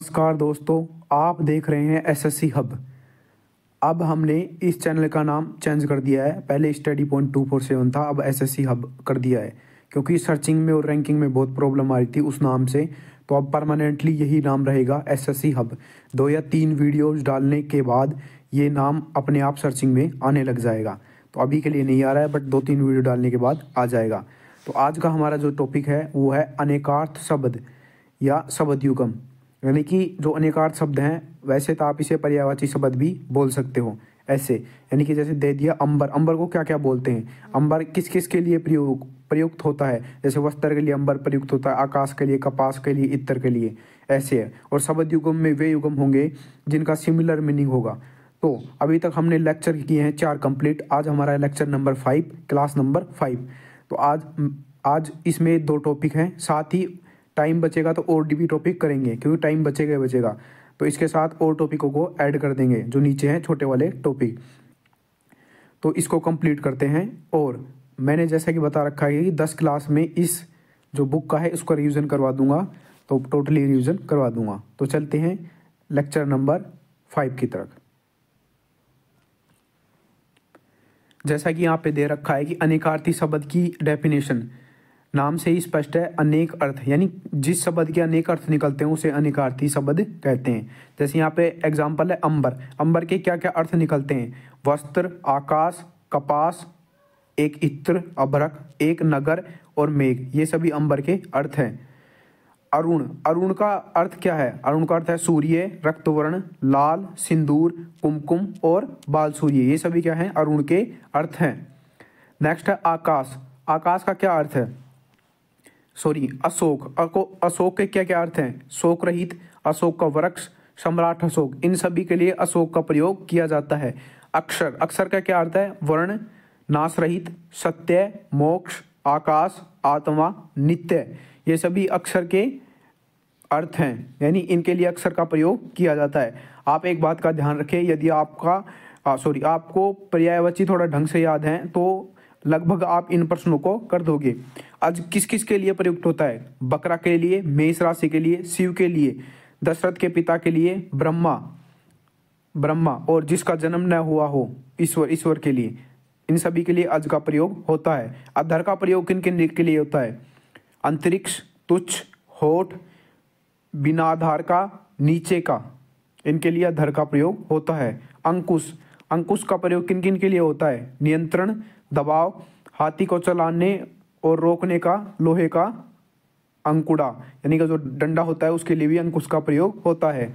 नमस्कार दोस्तों, आप देख रहे हैं एसएससी हब। अब हमने इस चैनल का नाम चेंज कर दिया है। पहले स्टडी पॉइंट 247 था, अब एसएससी हब कर दिया है क्योंकि सर्चिंग में और रैंकिंग में बहुत प्रॉब्लम आ रही थी उस नाम से। तो अब परमानेंटली यही नाम रहेगा एसएससी हब। 2 या 3 वीडियोज़ डालने के बाद ये नाम अपने आप सर्चिंग में आने लग जाएगा। तो अभी के लिए नहीं आ रहा है, बट 2-3 वीडियो डालने के बाद आ जाएगा। तो आज का हमारा जो टॉपिक है वो है अनेकार्थ शब्द या शब्द युगम। यानी कि जो अनेकार्थ शब्द हैं, वैसे तो आप इसे पर्यायवाची शब्द भी बोल सकते हो ऐसे। यानी कि जैसे दे दिया अंबर, अंबर को क्या क्या बोलते हैं, अंबर किस किस के लिए प्रयुक्त होता है। जैसे वस्त्र के लिए अंबर प्रयुक्त होता है, आकाश के लिए, कपास के लिए, इत्र के लिए, ऐसे है। और शब्द युगम में वे युगम होंगे जिनका सिमिलर मीनिंग होगा। तो अभी तक हमने लेक्चर किए हैं 4 कंप्लीट। आज हमारा लेक्चर नंबर 5, क्लास नंबर 5। तो आज इसमें 2 टॉपिक हैं, साथ ही टाइम बचेगा तो और भी टॉपिक करेंगे क्योंकि टाइम बचेगा। तो इसके साथ और टॉपिकों को ऐड कर देंगे जो नीचे हैं छोटे वाले टॉपिक। तो इसको कंप्लीट करते हैं। और मैंने जैसा कि बता रखा है कि 10 क्लास में इस जो बुक का है उसका रिवीजन करवा दूंगा, तो टोटली रिवीजन करवा दूंगा। तो चलते हैं लेक्चर नंबर 5 की तरफ। जैसा कि यहाँ पे दे रखा है कि अनेकार्थी शब्द की डेफिनेशन नाम से ही स्पष्ट है। अनेक अर्थ यानी जिस शब्द के अनेक अर्थ निकलते हैं उसे अनेकार्थी शब्द कहते हैं। जैसे यहाँ पे एग्जांपल है अंबर। अंबर के क्या क्या अर्थ निकलते हैं, वस्त्र, आकाश, कपास, एक इत्र, अभ्रक, एक नगर और मेघ, ये सभी अंबर के अर्थ हैं। अरुण, अरुण का अर्थ क्या है, अरुण का अर्थ है सूर्य, रक्तवर्ण, लाल, सिंदूर, कुमकुम और बाल सूर्य, ये सभी क्या हैं, अरुण के अर्थ हैं। नेक्स्ट है आकाश। आकाश का क्या अर्थ है, अशोक। अशोक के क्या क्या अर्थ हैं, शोक रहित, अशोक का वृक्ष, सम्राट अशोक, इन सभी के लिए अशोक का प्रयोग किया जाता है। अक्षर, अक्षर का क्या अर्थ है, वर्ण, नाश रहित, सत्य, मोक्ष, आकाश, आत्मा, नित्य, ये सभी अक्षर के अर्थ हैं। यानी इनके लिए अक्षर का प्रयोग किया जाता है। आप एक बात का ध्यान रखें, यदि आपको पर्यायवाची थोड़ा ढंग से याद है तो लगभग आप इन प्रश्नों को कर दोगे। आज किस किस के लिए प्रयुक्त होता है, बकरा के लिए, मेष राशि के लिए, शिव के लिए, दशरथ के पिता के लिए, ब्रह्मा और जिसका जन्म न हुआ हो, ईश्वर के लिए, इन सभी के लिए अज का प्रयोग होता है। अधर का प्रयोग किन किन के लिए होता है, अंतरिक्ष, तुच्छ, होठ, बिना आधार का, नीचे का, इनके लिए अधर का प्रयोग होता है। अंकुश, अंकुश का प्रयोग किन किन के लिए होता है, नियंत्रण, दबाव, हाथी को चलाने और रोकने का लोहे का अंकुड़ा यानी कि जो डंडा होता है उसके लिए भी अंकुश का प्रयोग होता है।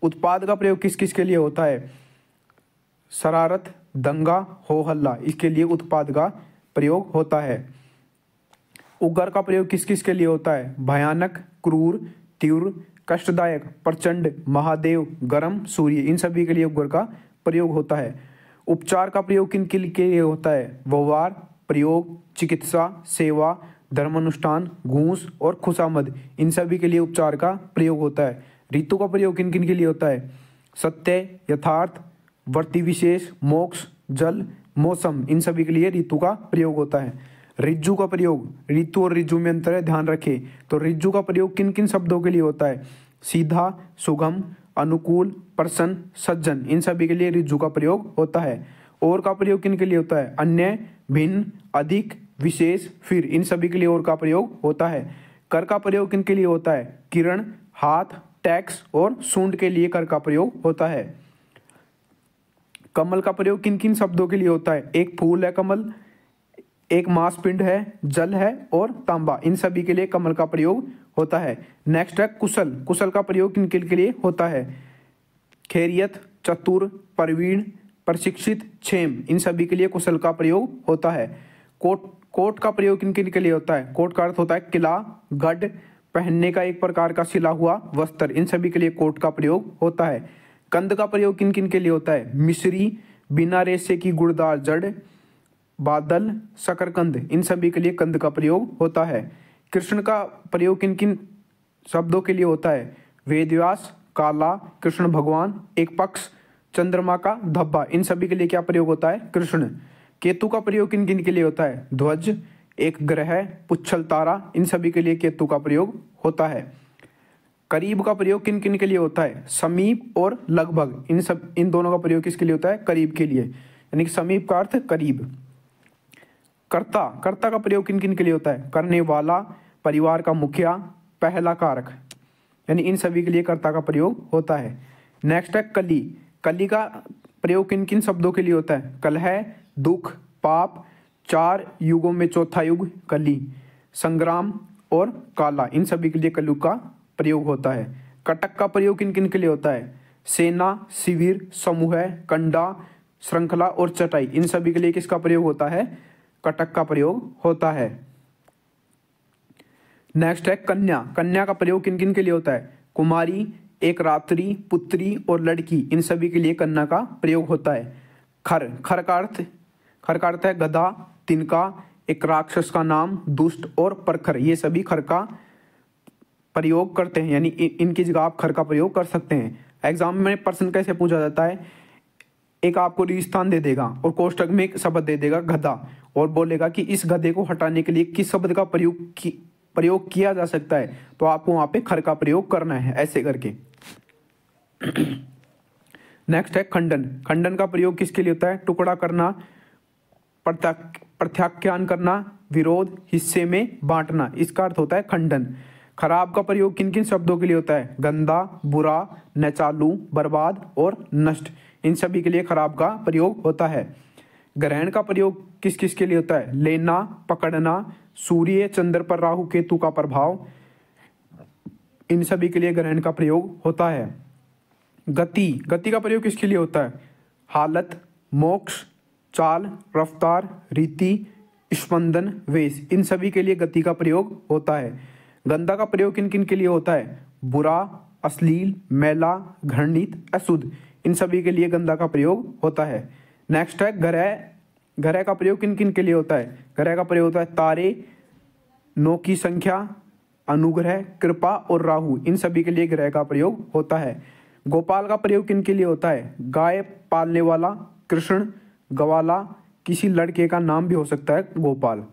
उत्पाद का प्रयोग किस किस के लिए होता है, शरारत, दंगा, हो हल्ला, इसके लिए उत्पाद का प्रयोग होता है। उग्र का प्रयोग किस किस के लिए होता है, भयानक, क्रूर, तीव्र, कष्टदायक, प्रचंड, महादेव, गरम, सूर्य, इन सभी के लिए उग्र का प्रयोग होता है। उपचार का प्रयोग किन किन के लिए होता है, व्यवहार, प्रयोग, चिकित्सा, सेवा, धर्मानुष्ठान, घूस और खुशामद, इन सभी के लिए उपचार का प्रयोग होता है। ऋतु का प्रयोग किन किन के लिए होता है, सत्य, यथार्थ, वर्ती विशेष, मोक्ष, जल, मौसम, इन सभी के लिए ऋतु का प्रयोग होता है। ऋजु का प्रयोग, ऋतु और ऋजु में अंतर है, ध्यान रखें। तो ऋजु का प्रयोग किन किन शब्दों के लिए होता है, सीधा, सुगम, अनुकूल, प्रसन्न, सज्जन, इन सभी के लिए ऋजु का प्रयोग होता है। और का प्रयोग किन के लिए होता है, अन्य, भिन्न, अधिक, विशेष, फिर, इन सभी के लिए और का प्रयोग होता है। कर का प्रयोग किन के लिए होता है, किरण, हाथ, टैक्स और सूंड के लिए कर का प्रयोग होता है। कमल का प्रयोग किन किन शब्दों के लिए होता है, एक फूल है कमल, एक मांसपिंड है, जल है और तांबा, इन सभी के लिए कमल का प्रयोग होता है। नेक्स्ट है कुशल। कुशल का प्रयोग किन किन के लिए होता है, खैरियत, चतुर, प्रवीण, प्रशिक्षित, क्षेम, इन सभी के लिए कुशल का प्रयोग होता है। कोट का प्रयोग किन किन के लिए होता है, कोट का अर्थ होता है किला, गढ़, पहनने का एक प्रकार का सिला हुआ वस्त्र, इन सभी के लिए कोट का प्रयोग होता है। कंद का प्रयोग किन किन के लिए होता है, मिश्री, बिना रेशे की गुड़दार जड़, बादल, शकरकंद, इन सभी के लिए कंद का प्रयोग होता है। कृष्ण का प्रयोग किन किन शब्दों के लिए होता है, वेदव्यास, काला, कृष्ण भगवान, एक पक्ष, चंद्रमा का धब्बा, इन सभी के लिए क्या प्रयोग होता है, कृष्ण। केतु का प्रयोग किन किन के लिए होता है, ध्वज, एक ग्रह, पुच्छल तारा, इन सभी के लिए केतु का प्रयोग होता है। करीब का प्रयोग किन किन के लिए होता है? समीप और लगभग, इन दोनों का प्रयोग किसके लिए होता है? करीब के लिए, यानी कि समीप का अर्थ करीब। कर्ता, कर्ता का प्रयोग किन किन के लिए होता है? करने वाला, परिवार का मुखिया, पहला कारक, यानी इन सभी के लिए कर्ता का प्रयोग होता है। नेक्स्ट है कली। कली का प्रयोग किन किन शब्दों के लिए होता है? कलह, दुख, पाप, 4 युगों में चौथा युग कली, संग्राम और काला, इन सभी के लिए कलु का प्रयोग होता है। कटक का प्रयोग किन किन के लिए होता है? सेना, शिविर, समूह, कंडा, श्रृंखला और चटाई, इन सभी के लिए किसका प्रयोग होता है? कटक का प्रयोग होता है। नेक्स्ट है कन्या। कन्या का प्रयोग किन किन के लिए होता है? कुमारी, एक रात्रि, पुत्री और लड़की, इन सभी के लिए कन्या का प्रयोग होता है। खर, खर का अर्थ है गधा, तिनका, एक राक्षस का नाम, दुष्ट और परखर, ये सभी खर का प्रयोग करते हैं, यानी इनकी जगह आप खर का प्रयोग कर सकते हैं। एग्जाम में प्रश्न कैसे पूछा जाता है? एक आपको स्थान दे देगा और कोष्टक में एक शब्द दे देगा गधा और बोलेगा कि इस गधे को हटाने के लिए किस शब्द का प्रयोग किया जा सकता है, तो आपको वहां पे खर का प्रयोग करना है, ऐसे करके। नेक्स्ट है खंडन। खंडन का प्रयोग किसके लिए होता है? टुकड़ा करना, प्रत्याख्यान करना, विरोध, हिस्से में बांटना, इसका अर्थ होता है खंडन। खराब का प्रयोग किन किन शब्दों के लिए होता है? गंदा, बुरा, नचालू, बर्बाद और नष्ट, इन सभी के लिए खराब का प्रयोग होता है। ग्रहण का प्रयोग किस किस के लिए होता है? लेना, पकड़ना, सूर्य चंद्र पर राहु केतु का प्रभाव, इन सभी के लिए ग्रहण का प्रयोग होता है। गति, गति का प्रयोग किसके लिए होता है? हालत, मोक्ष, चाल, रफ्तार, रीति, स्पंदन, वेश, इन सभी के लिए गति का प्रयोग होता है। गंदा का प्रयोग किन किन के लिए होता है? बुरा, अश्लील, मैला, घृणित, अशुद्ध, इन सभी के लिए गंदा का प्रयोग होता है। नेक्स्ट है ग्रह। ग्रह का प्रयोग किन किन के लिए होता है? ग्रह का प्रयोग होता है तारे, 9 की संख्या, अनुग्रह, कृपा और राहु, इन सभी के लिए ग्रह का प्रयोग होता है। गोपाल का प्रयोग किन के लिए होता है? गाय पालने वाला, कृष्ण, गवाला, किसी लड़के का नाम भी हो सकता है गोपाल।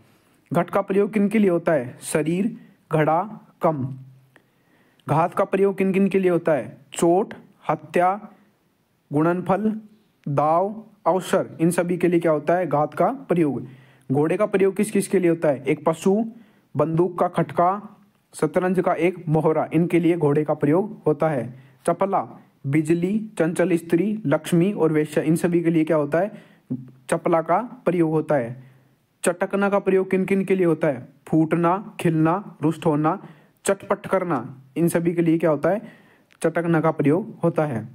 घट का प्रयोग किन के लिए होता है? शरीर, घड़ा, कम। घात का प्रयोग किन किन के लिए होता है? चोट, हत्या, गुणनफल, दाव, अवसर, इन सभी के लिए क्या होता है? घात का प्रयोग। घोड़े का प्रयोग किस किस के लिए होता है? एक पशु, बंदूक का खटका, शतरंज का एक मोहरा, इनके लिए घोड़े का प्रयोग होता है। चपला, बिजली, चंचल स्त्री, लक्ष्मी और वेश्या, इन सभी के लिए क्या होता है? चपला का प्रयोग होता है। चटकना का प्रयोग किन किन के लिए होता है? फूटना, खिलना, रुष्ट होना, चटपट करना, इन सभी के लिए क्या होता है? चटकना का प्रयोग होता है।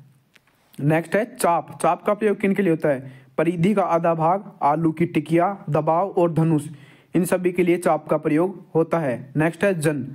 नेक्स्ट है चाप। चाप का प्रयोग किन के लिए होता है? परिधि का आधा भाग, आलू की टिकिया, दबाव और धनुष, इन सभी के लिए चाप का प्रयोग होता है। नेक्स्ट है जन।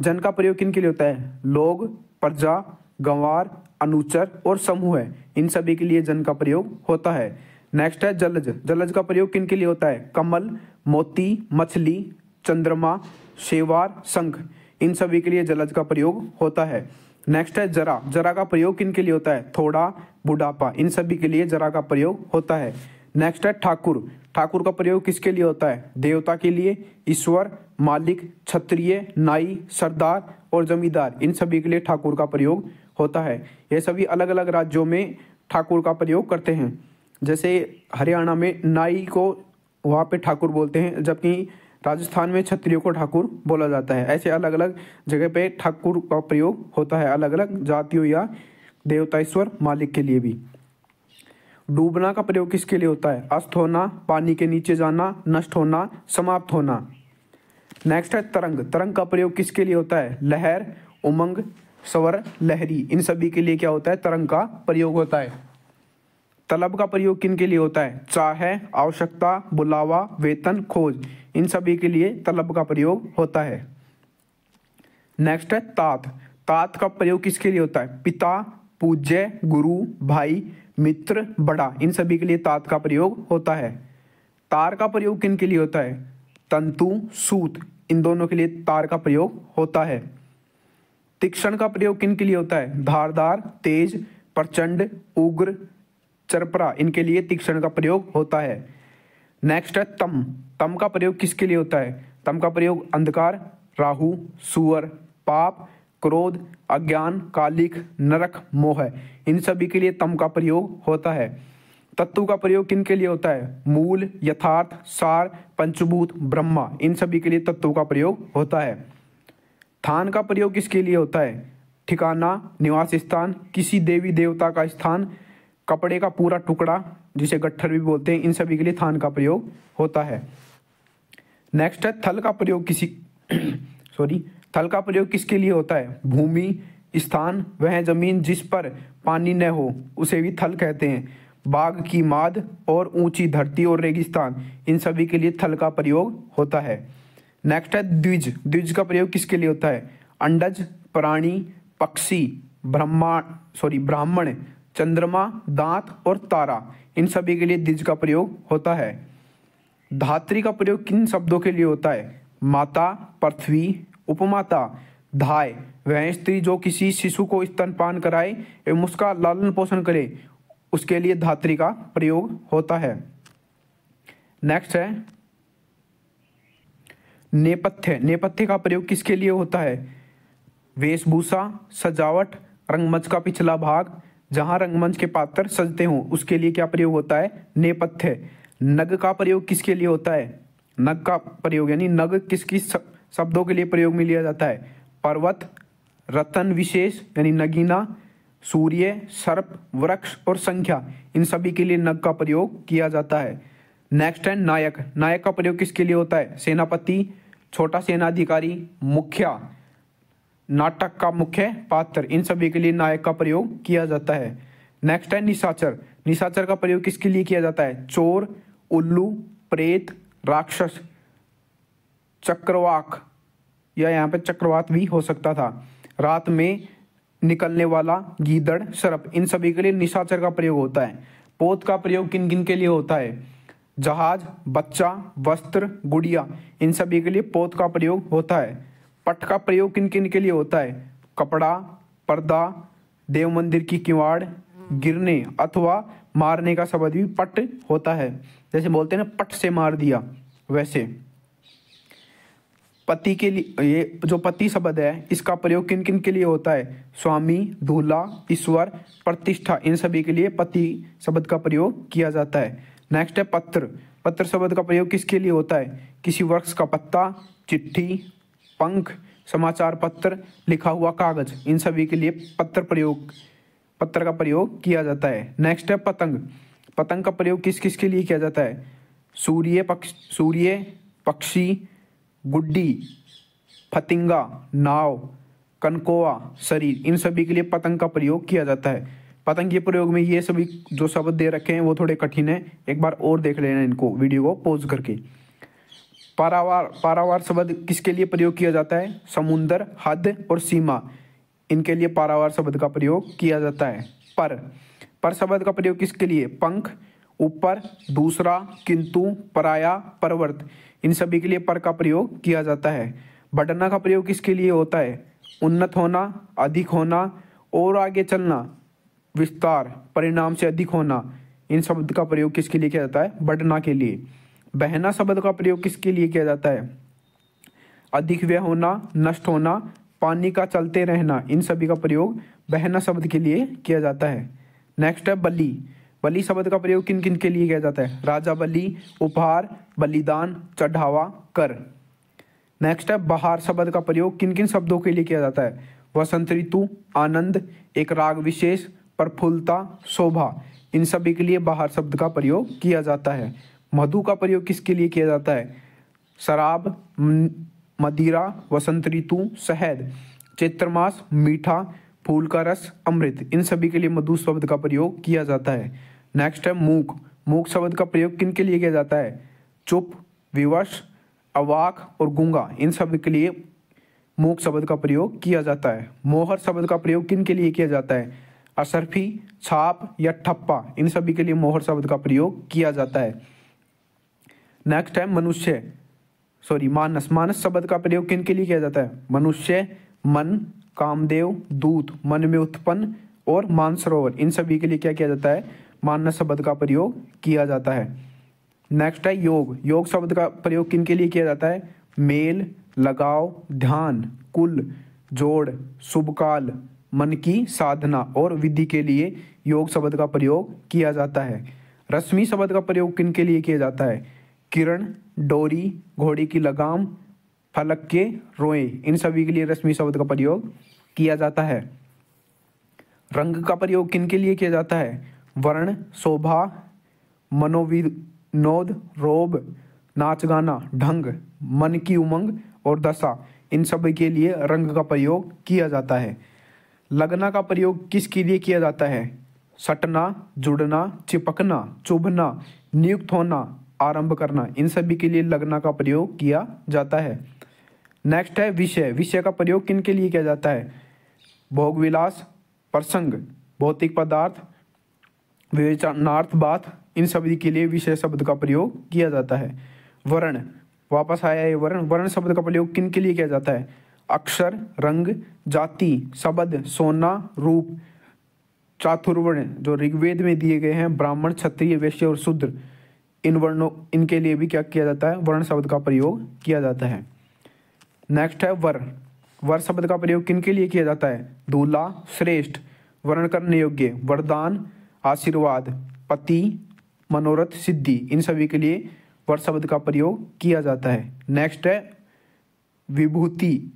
जन का प्रयोग किन के लिए होता है? लोग, प्रजा, गंवार, अनुचर और समूह, इन सभी के लिए जन का प्रयोग होता है। नेक्स्ट है जलज। जलज का प्रयोग किन के लिए होता है? कमल, मोती, मछली, चंद्रमा, शेवार, शंख, इन सभी के लिए जलज का प्रयोग होता है। नेक्स्ट है जरा। जरा का प्रयोग किन के लिए होता है? थोड़ा, बुढ़ापा, इन सभी के लिए जरा का प्रयोग होता है। नेक्स्ट है ठाकुर। ठाकुर का प्रयोग किसके लिए होता है? देवता के लिए, ईश्वर, मालिक, क्षत्रिय, नाई, सरदार और जमींदार, इन सभी के लिए ठाकुर का प्रयोग होता है। ये सभी अलग अलग राज्यों में ठाकुर का प्रयोग करते हैं। जैसे हरियाणा में नाई को वहाँ पे ठाकुर बोलते हैं, जबकि राजस्थान में क्षत्रियों को ठाकुर बोला जाता है। ऐसे अलग अलग जगह पे ठाकुर का प्रयोग होता है, अलग अलग जातियों या देवता, ईश्वर, मालिक के लिए भी। डूबना का प्रयोग किसके लिए होता है? अस्त होना, पानी के नीचे जाना, नष्ट होना, समाप्त होना। नेक्स्ट है तरंग। तरंग का प्रयोग किसके लिए होता है? लहर, उमंग, स्वर, लहरी, इन सभी के लिए क्या होता है? तरंग का प्रयोग होता है। तलब का प्रयोग किन के लिए होता है? चाहे, आवश्यकता, बुलावा, वेतन, खोज, इन सभी के लिए तलब का प्रयोग होता है। नेक्स्ट है तात। तात का प्रयोग किसके लिए होता है? पिता, पूज्य, गुरु, भाई, मित्र, बड़ा, इन सभी के लिए तात का प्रयोग होता है। तार का प्रयोग किन के लिए होता है? तंतु, सूत, इन दोनों के लिए तार का प्रयोग होता है। तीक्ष्ण का प्रयोग किन के लिए होता है? धारदार, तेज, प्रचंड, उग्र, चरपरा, इनके लिए तीक्ष्ण का प्रयोग होता है। नेक्स्ट है तम। तम का प्रयोग किसके लिए होता है? तम का प्रयोग अंधकार, राहु, सुअर, पाप, क्रोध, अज्ञान, कालिक, नरक, मोह, इन सभी के लिए तम का प्रयोग होता है। तत्व का प्रयोग किन के लिए होता है? मूल, यथार्थ, सार, पंचभूत, ब्रह्मा, इन सभी के लिए तत्व का प्रयोग होता है। थान का प्रयोग किसके लिए होता है? ठिकाना, निवास स्थान, किसी देवी देवता का स्थान, कपड़े का पूरा टुकड़ा जिसे गट्ठर भी बोलते हैं, इन सभी के लिए थान का प्रयोग होता है। नेक्स्ट है थल का प्रयोग थल का प्रयोग किसके लिए होता है? भूमि, स्थान, वह जमीन जिस पर पानी न हो उसे भी थल कहते हैं। बाग की माद और ऊंची धरती और रेगिस्तान, इन सभी के लिए थल का प्रयोग होता है। नेक्स्ट है द्विज। द्विज का प्रयोग किसके लिए होता है? अंडज, प्राणी, पक्षी, ब्राह्मण, चंद्रमा, दांत और तारा, इन सभी के लिए द्विज का प्रयोग होता है। धात्री का प्रयोग किन शब्दों के लिए होता है? माता, पृथ्वी, उपमाता, धाय, वह स्त्री जो किसी शिशु को स्तनपान कराए एवं उसका लालन पोषण करे, उसके लिए धात्री का प्रयोग होता है। नेक्स्ट है नेपथ्य। नेपथ्य का प्रयोग किसके लिए होता है? वेशभूषा, सजावट, रंगमंच का पिछला भाग, जहां रंगमंच के पात्र सजते हों, उसके लिए क्या प्रयोग होता है? नेपथ्य। नग का प्रयोग किसके लिए होता है? नग का प्रयोग यानी नग किस किस शब्दों के लिए प्रयोग में लिया जाता है? पर्वत, रतन विशेष यानी नगीना, सूर्य, सर्प, वृक्ष और संख्या, इन सभी के लिए नग का प्रयोग किया जाता है। नेक्स्ट है नायक। नायक का प्रयोग किसके लिए होता है? सेनापति, छोटा सेनाधिकारी, मुखिया, नाटक का मुख्य पात्र, इन सभी के लिए नायक का प्रयोग किया जाता है। नेक्स्ट है निशाचर। निशाचर का प्रयोग किसके लिए किया जाता है? चोर, उल्लू, प्रेत, राक्षस, चक्रवाक, या यहाँ पे चक्रवात भी हो सकता था, रात में निकलने वाला गीदड़, सर्प, इन सभी के लिए निशाचर का प्रयोग होता है। पोत का प्रयोग किन किन के लिए होता है? जहाज, बच्चा, वस्त्र, गुड़िया, इन सभी के लिए पोत का प्रयोग होता है। पट का प्रयोग किन किन के लिए होता है? कपड़ा, पर्दा, देव मंदिर की किवाड़, गिरने अथवा मारने का शब्द भी पट होता है, जैसे बोलते हैं ना पट से मार दिया, वैसे। पति के लिए, ये जो पति शब्द है इसका प्रयोग किन किन के लिए होता है? स्वामी, दूल्हा, ईश्वर, प्रतिष्ठा, इन सभी के लिए पति शब्द का प्रयोग किया जाता है। नेक्स्ट है पत्र। पत्र शब्द का प्रयोग किसके लिए होता है? किसी वृक्ष का पत्ता, चिट्ठी, पंख, समाचार पत्र, लिखा हुआ कागज, इन सभी के लिए पत्र का प्रयोग किया जाता है। नेक्स्ट है पतंग। पतंग का प्रयोग किस किस के लिए किया जाता है? सूर्य, पक्षी, गुड्डी, फतिंगा, नाव, कनकोआ, शरीर, इन सभी के लिए पतंग का प्रयोग किया जाता है। पतंग के प्रयोग में ये सभी जो शब्द दे रखे हैं वो थोड़े कठिन है, एक बार और देख लेना इनको वीडियो को पॉज करके। पारावार। पारावार शब्द किसके लिए प्रयोग किया जाता है? समुंदर, हद और सीमा, इनके लिए पारावार शब्द का प्रयोग किया जाता है। पर शब्द का प्रयोग किसके लिए? पंख, ऊपर, दूसरा, किंतु, पराया, परवर्त, इन सभी के लिए पर का प्रयोग किया जाता है। बढ़ना का प्रयोग किसके लिए होता है? उन्नत होना, अधिक होना और आगे चलना, विस्तार, परिणाम से अधिक होना, इन शब्द का प्रयोग किसके लिए किया जाता है? बढ़ना के लिए। बहना शब्द का प्रयोग किसके लिए किया जाता है? अधिक व्यय होना, नष्ट होना, पानी का चलते रहना, इन सभी का प्रयोग बहना शब्द के लिए किया जाता है। नेक्स्ट है बलि। बलि शब्द का प्रयोग किन किन के लिए किया जाता है? राजा बलि, उपहार, बलिदान, चढ़ावा, कर। नेक्स्ट है बहार शब्द का प्रयोग किन किन शब्दों के लिए किया जाता है? वसंत ऋतु, आनंद, एक राग विशेष, प्रफुल्लता, शोभा, इन सभी के लिए बहार शब्द का प्रयोग किया जाता है। मधु का प्रयोग किसके लिए किया जाता है? शराब, मदिरा, वसंत ऋतु, शहद, चैत्र मास, मीठा, फूल का रस, अमृत, इन सभी के लिए मधु शब्द का प्रयोग किया जाता है। नेक्स्ट है मूक। मूक शब्द का प्रयोग किन के लिए किया जाता है? चुप, विवश, अवाक और गूंगा, इन सभी के लिए मूक शब्द का प्रयोग किया जाता है। मोहर शब्द का प्रयोग किन के लिए किया जाता है? असरफी, छाप या ठप्पा, इन सभी के लिए मोहर शब्द का प्रयोग किया जाता है। नेक्स्ट है मानस। मानस शब्द का प्रयोग किन के लिए किया जाता है? मनुष्य, मन, कामदेव, दूत, मन में उत्पन्न और मानसरोवर, इन सभी के लिए क्या किया जाता है? मानस शब्द का प्रयोग किया जाता है। नेक्स्ट है योग। योग शब्द का प्रयोग किन के लिए किया जाता है? मेल, लगाव, ध्यान, कुल, जोड़, शुभ काल, मन की साधना और विधि के लिए योग शब्द का प्रयोग किया जाता है। रश्मि शब्द का प्रयोग किन के लिए किया जाता है? किरण, डोरी, घोड़े की लगाम, फलक के रोए, इन सभी के लिए रश्मि शब्द का प्रयोग किया जाता है। रंग का प्रयोग किन के लिए किया जाता है? वर्ण, शोभा, मनोविनोद, रोब, नाच गाना, ढंग, मन की उमंग और दशा, इन सभी के लिए रंग का प्रयोग किया जाता है। लगना का प्रयोग किसके लिए किया जाता है? सटना, जुड़ना, चिपकना, चुभना, नियुक्त होना, आरंभ करना, इन सभी के लिए लगना का प्रयोग किया जाता है। नेक्स्ट है विषय। विषय का प्रयोग किन के लिए किया जाता है? भोग विलास, प्रसंग, भौतिक पदार्थ, विवेचनार्थ बात, इन सभी के लिए विषय शब्द का प्रयोग किया जाता है। वर्ण, वापस आया है वर्ण। वर्ण शब्द का प्रयोग किन के लिए किया जाता है? अक्षर, रंग, जाति, शब्द, सोना, रूप, चातुर्वर्ण जो ऋग्वेद में दिए गए हैं, ब्राह्मण, क्षत्रिय, वैश्य और शूद्र, इन वर्णों इनके लिए भी क्या किया जाता है? वर्ण शब्द का प्रयोग किया जाता है। नेक्स्ट है वर। वर शब्द का प्रयोग किन के लिए किया जाता है? दूल्हा, श्रेष्ठ, वर्ण करने योग्य, वरदान, आशीर्वाद, पति, मनोरथ, सिद्धि, इन सभी के लिए वर शब्द का प्रयोग किया जाता है। नेक्स्ट है विभूति।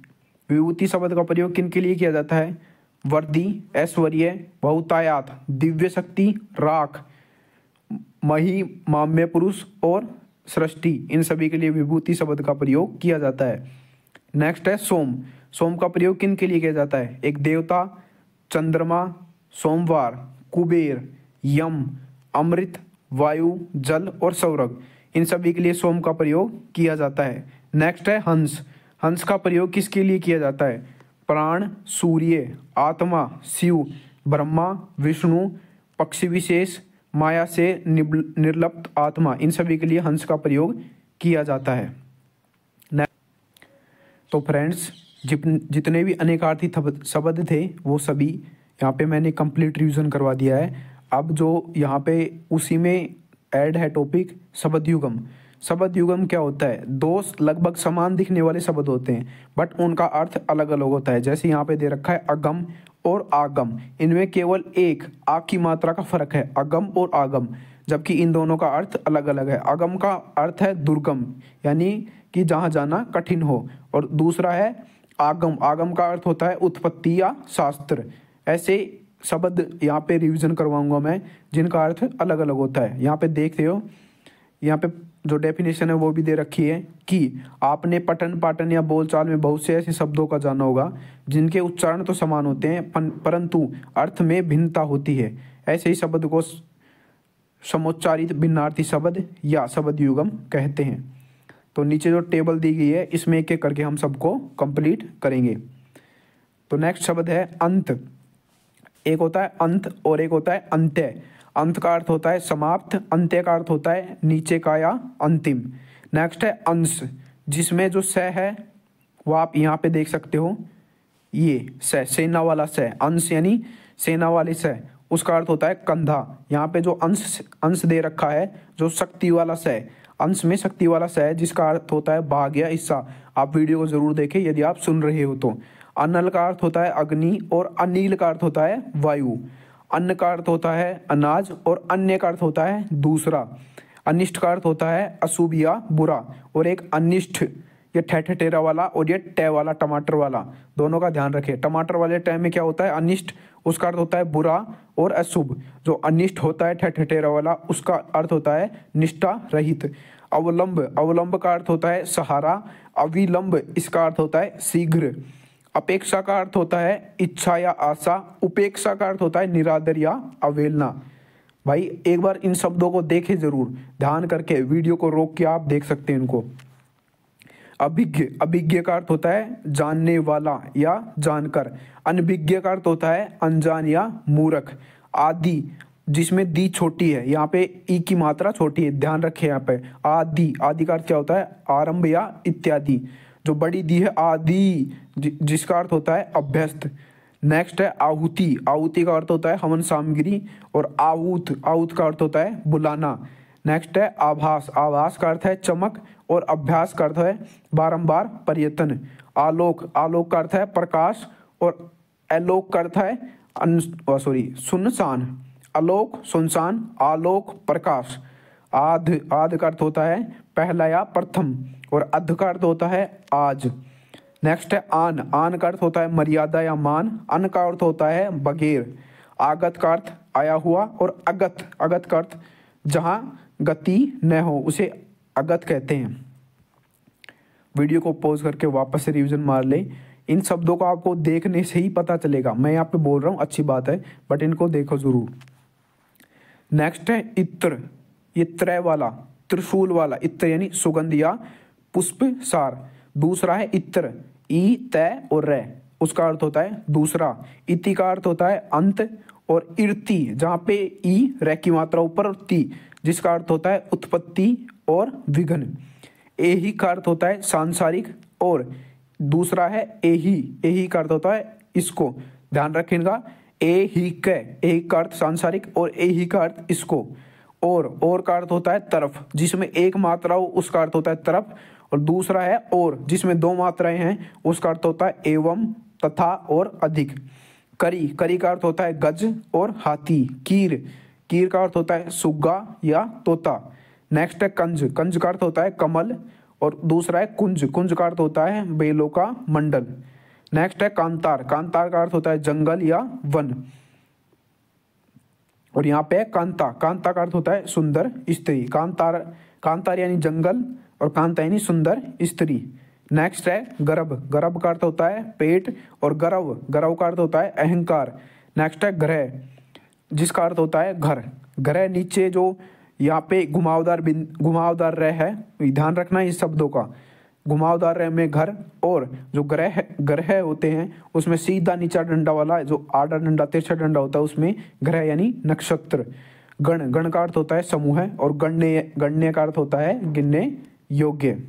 विभूति शब्द का प्रयोग किन के लिए किया जाता है? वर्दी, ऐश्वर्य, बहुतायात, दिव्य शक्ति, राख, मही, माम्य पुरुष और सृष्टि, इन सभी के लिए विभूति शब्द का प्रयोग किया जाता है। नेक्स्ट है सोम। सोम का प्रयोग किन के लिए किया जाता है? एक देवता, चंद्रमा, सोमवार, कुबेर, यम, अमृत, वायु, जल और सौरभ, इन सभी के लिए सोम का प्रयोग किया जाता है। नेक्स्ट है हंस। हंस का प्रयोग किसके लिए किया जाता है? प्राण, सूर्य, आत्मा, शिव, ब्रह्मा, विष्णु, पक्षी विशेष, माया से निर्लिप्त आत्मा, इन सभी के लिए हंस का प्रयोग किया जाता है। तो फ्रेंड्स, जितने भी अनेकार्थी शब्द थे वो सभी यहाँ पे मैंने कंप्लीट रिवीजन करवा दिया है। अब जो यहाँ पे उसी में ऐड है टॉपिक शब्द युगम। शब्द युगम क्या होता है? दो लगभग समान दिखने वाले शब्द होते हैं बट उनका अर्थ अलग अलग होता है। जैसे यहाँ पे दे रखा है अगम और आगम, इनमें केवल एक आ की मात्रा का फर्क है, अगम और आगम, जबकि इन दोनों का अर्थ अलग अलग है। अगम का अर्थ है दुर्गम, यानी कि जहाँ जाना कठिन हो, और दूसरा है आगम। आगम का अर्थ होता है उत्पत्ति या शास्त्र। ऐसे शब्द यहाँ पे रिवीजन करवाऊंगा मैं जिनका अर्थ अलग अलग होता है। यहाँ पे देखते हो, यहाँ पे जो डेफिनेशन है वो भी दे रखी है कि आपने पठन पाठन या बोलचाल में बहुत से ऐसे शब्दों का जाना होगा जिनके उच्चारण तो समान होते हैं परंतु अर्थ में भिन्नता होती है। ऐसे ही शब्द को समोच्चारित भिन्नार्थी शब्द या शब्द युगम कहते हैं। तो नीचे जो टेबल दी गई है इसमें एक एक करके हम सबको कंप्लीट करेंगे। तो नेक्स्ट शब्द है अंत। एक होता है अंत और एक होता है अंत्य। अंत का अर्थ होता है समाप्त, अंत्य का अर्थ होता है नीचे का या अंतिम। नेक्स्ट है अंश, जिसमें जो स है वो आप यहाँ पे देख सकते हो, ये स, सेना वाला स, अंश यानी सेना वाले स, उसका अर्थ होता है कंधा। यहाँ पे जो अंश दे रखा है, जो शक्ति वाला स, अंश में शक्ति वाला स है, जिसका अर्थ होता है भाग या हिस्सा। आप वीडियो को जरूर देखें यदि आप सुन रहे हो तो। अनल का अर्थ होता है अग्नि और अनिल का अर्थ होता है वायु। अन्न का अर्थ होता है अनाज और अन्य का अर्थ होता है दूसरा। अनिष्ट का अर्थ होता है अशुभ या बुरा, और एक अनिष्ट ये ठेठेरा वाला और ये टे वाला टमाटर वाला, दोनों का ध्यान रखें। टमाटर वाले टे में क्या होता है? अनिष्ट, उसका अर्थ होता है बुरा और अशुभ। जो अनिष्ट होता है ठेठेरा वाला, उसका अर्थ होता है निष्ठा रहित। अवलंब, अवलंब का अर्थ होता है सहारा। अविलंब, इसका अर्थ होता है शीघ्र। अपेक्षा का अर्थ होता है इच्छा या आशा। उपेक्षा का अर्थ होता है निरादर या अवहेलना। भाई एक बार इन शब्दों को देखें जरूर, ध्यान करके, वीडियो को रोक के आप देख सकते हैं इनको। अभिज्ञ, अभिज्ञ का अर्थ होता है जानने वाला या जानकर। अनभिज्ञ का अर्थ होता है अनजान या मूर्ख। आदि, जिसमें दी छोटी है, यहाँ पे ई की मात्रा छोटी है, ध्यान रखें यहाँ पे। आदि, आदि का अर्थ क्या होता है? आरंभ या इत्यादि। जो बड़ी दी है आदि, जिसका अर्थ होता है अभ्यस्त। नेक्स्ट है आहुति। आहुति का अर्थ होता है हवन सामग्री, और आहूत, आहूत का अर्थ होता है बुलाना। नेक्स्ट है आभास। आभास का अर्थ है चमक, और अभ्यास का अर्थ है बारंबार प्रयत्न। आलोक, आलोक का अर्थ है प्रकाश, और आलोक का अर्थ है सुनसान। आलोक सुनसान, आलोक प्रकाश। आध, आध का अर्थ होता है पहला या प्रथम, और अध का अर्थ होता है आज। नेक्स्ट है आन, आन का अर्थ होता है मर्यादा या मान, अन का अर्थ होता है बगैर। आगत का अर्थ आया हुआ, और अगत, अगत का अर्थ जहां गति न हो उसे अगत कहते हैं। वीडियो को पॉज करके वापस से रिवीजन मार ले। इन शब्दों को आपको देखने से ही पता चलेगा, मैं यहाँ पे बोल रहा हूँ अच्छी बात है, बट इनको देखो जरूर। नेक्स्ट है इत्र, ये त्रय वाला, त्रिशूल वाला, इत्र यानी सुगंध या पुष्प सार। दूसरा है इत्र, ई तय और रे, उसका अर्थ होता है दूसरा। इति का अर्थ होता है अंत, और इर्ति जहाँ पे ई रे की मात्रा ऊपर और ती जिसका अर्थ होता है उत्पत्ति और विघ्न। एही का अर्थ होता है सांसारिक, और दूसरा है एही, एही का अर्थ होता है इसको, ध्यान रखिएगा। एही का अर्थ सांसारिक, और एही का अर्थ इसको। और का अर्थ होता है तरफ, जिसमें एक मात्रा हो उसका अर्थ होता है तरफ, और दूसरा है और जिसमें दो मात्राएं हैं उसका अर्थ होता है एवं, तथा और अधिक। करी, करी का अर्थ होता है गज और हाथी। कीर, कीर का अर्थ होता है सुग्गा या तोता। नेक्स्ट है कंज, कंज का अर्थ होता है कमल, और दूसरा है कुंज, कुंज का अर्थ होता है बेलों का मंडल। नेक्स्ट है कांतार, कांतार का अर्थ होता है जंगल या वन। और यहाँ पे कांता, कांता का अर्थ होता है सुंदर स्त्री। कांतार, कांतार यानी जंगल, और कांता यानी सुंदर स्त्री। नेक्स्ट है गर्भ, गर्भ का अर्थ होता है पेट, और गर्व, गर्व का अर्थ होता है अहंकार। नेक्स्ट है ग्रह, जिसका अर्थ होता है घर। ग्रह नीचे जो यहाँ पे घुमावदार रह है, ध्यान रखना इस शब्दों का। घुमावदार रह में घर, और जो ग्रह ग्रह होते हैं उसमें सीधा नीचा डंडा वाला जो आधा डंडा तिरछा डंडा होता है उसमें ग्रह यानी नक्षत्र। गण, गण का अर्थ होता है समूह, और गण्य, गण्य का अर्थ होता है गिनने योग्य।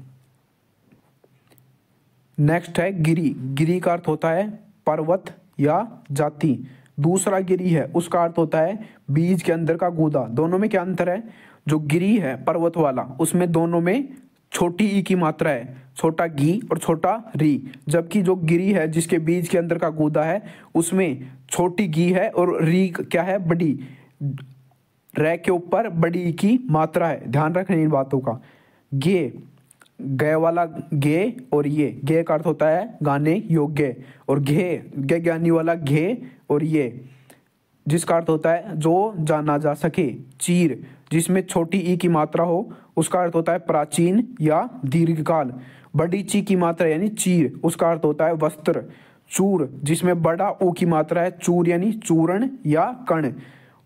नेक्स्ट है गिरी, गिरी का अर्थ होता है पर्वत या जाति। दूसरा गिरी है उसका अर्थ होता है बीज के अंदर का गूदा। दोनों में क्या अंतर है? जो गिरी है पर्वत वाला उसमें दोनों में छोटी ई की मात्रा है, छोटा गी और छोटा री, जबकि जो गिरी है जिसके बीज के अंदर का गूदा है उसमें छोटी गी है और री क्या है? बड़ी। रे के ऊपर बड़ी ई की मात्रा है, ध्यान रखना इन बातों का। गे, गे वाला गे और ये गे का अर्थ होता है गाने योग्य, और घे गे ज्ञानी वाला घे और ये जिसका अर्थ होता है जो जाना जा सके। चीर, जिसमें छोटी ई की मात्रा हो उसका अर्थ होता है प्राचीन या दीर्घकाल। बड़ी ची की मात्रा यानी चीर, उसका अर्थ होता है वस्त्र। चूर, जिसमें बड़ा ऊ की मात्रा है, चूर यानी चूर्ण या कण।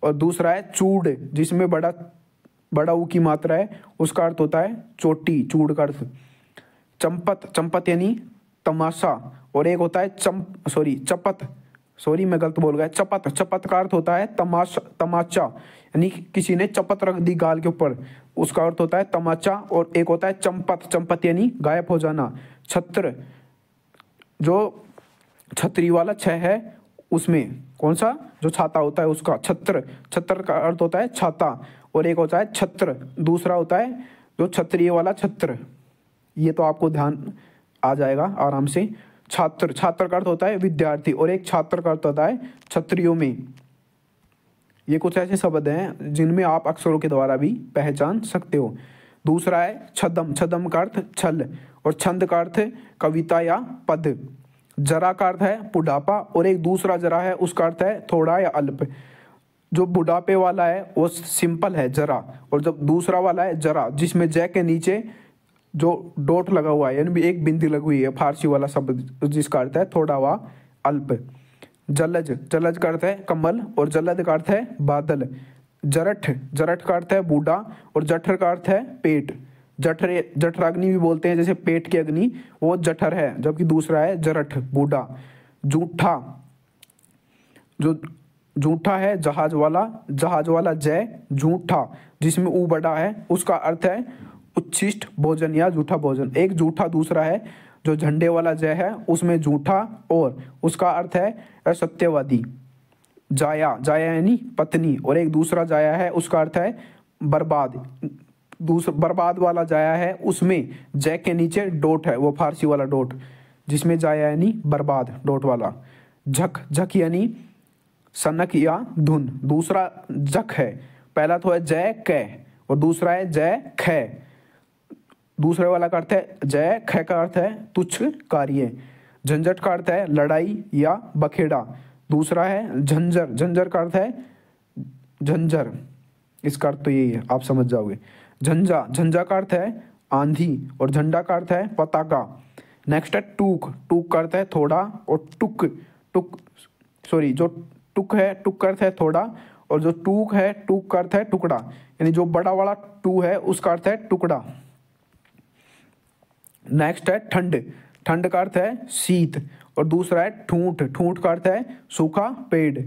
और दूसरा है चूड़, जिसमें बड़ा ऊ की मात्रा है, उसका अर्थ होता है चोटी, चूड़ का अर्थ। चंपत, चंपत यानी तमाशा, और एक होता है चपत, मैं गलत बोल गया, चपत, चपत का अर्थ होता है तमाचा, यानी किसी ने चपत रख दी गाल के ऊपर, उसका अर्थ होता है तमाचा। और एक होता है चंपत, चंपत यानी गायब हो जाना। छत्र, जो छतरी वाला छह है उसमें कौन सा? जो छाता होता है उसका छत्र, छत्र का अर्थ होता है छाता। और एक होता है छत्र, दूसरा होता है जो छत्रिय वाला छत्र। ये तो आपको ध्यान आ जाएगा आराम से। छात्र, छात्र का अर्थ होता है विद्यार्थी, और एक छात्र का अर्थ होता है छत्रियों में। ये कुछ ऐसे शब्द हैं जिनमें आप अक्षरों के द्वारा भी पहचान सकते हो। दूसरा है छदम, छदम का अर्थ छल, और छंद का अर्थ कविता या पद। जरा का अर्थ है बुढ़ापा, और एक दूसरा जरा है उसका अर्थ है थोड़ा या अल्प। जो बुढ़ापे वाला है वो सिंपल है जरा, और जब दूसरा वाला है जरा जिसमें जय के नीचे जो डॉट लगा हुआ है यानी एक बिंदी लगी हुई है, फारसी वाला शब्द जिसका अर्थ है थोड़ा व अल्प। जलज, जलज का अर्थ है कमल, और जलद का अर्थ है बादल। जरठ, जरठ का अर्थ है बूढ़ा, और जठर का अर्थ है पेट। जठराग्नि भी बोलते हैं, जैसे पेट की अग्नि वो जठर है, जबकि दूसरा है जरठ बूढ़ा। जूठा, जो जूठा है जहाज वाला जय जूठा, जिसमें ऊ बड़ा है, उसका अर्थ है उच्छिष्ट भोजन या जूठा भोजन। एक जूठा दूसरा है जो झंडे वाला जय है उसमें जूठा, और उसका अर्थ है असत्यवादी। जाया, जाया यानी पत्नी, और एक दूसरा जाया है उसका अर्थ है बर्बाद। बर्बाद वाला जाया है उसमें जय के नीचे डोट है, वो फारसी वाला डोट। जिसमें जाया यानी बर्बाद डॉट वाला। झक, झक यानी सनक या धुन। दूसरा जक है, पहला तो है जय कै और दूसरा है जय ख। दूसरे वाला का अर्थ है जय, ख का अर्थ है तुच्छ कार्य। झंझट का अर्थ है लड़ाई या बखेड़ा। दूसरा है झंझर, झंझर का अर्थ है झंझर, इसका अर्थ तो यही है, आप समझ जाओगे। झंझा, झंझा का अर्थ है आंधी और झंडा का अर्थ है पताका। नेक्स्ट है टूक, टूक का अर्थ है थोड़ा और टुक, टुक सॉरी जो टुक है, टुक का अर्थ है थोड़ा और जो टूक है, टूक का अर्थ है टुकड़ा, यानी जो बड़ा वाला टू है उसका अर्थ है टुकड़ा। नेक्स्ट है ठंड, ठंड का अर्थ है शीत और दूसरा है ठूंठ, ठूंठ का अर्थ है सूखा पेड़।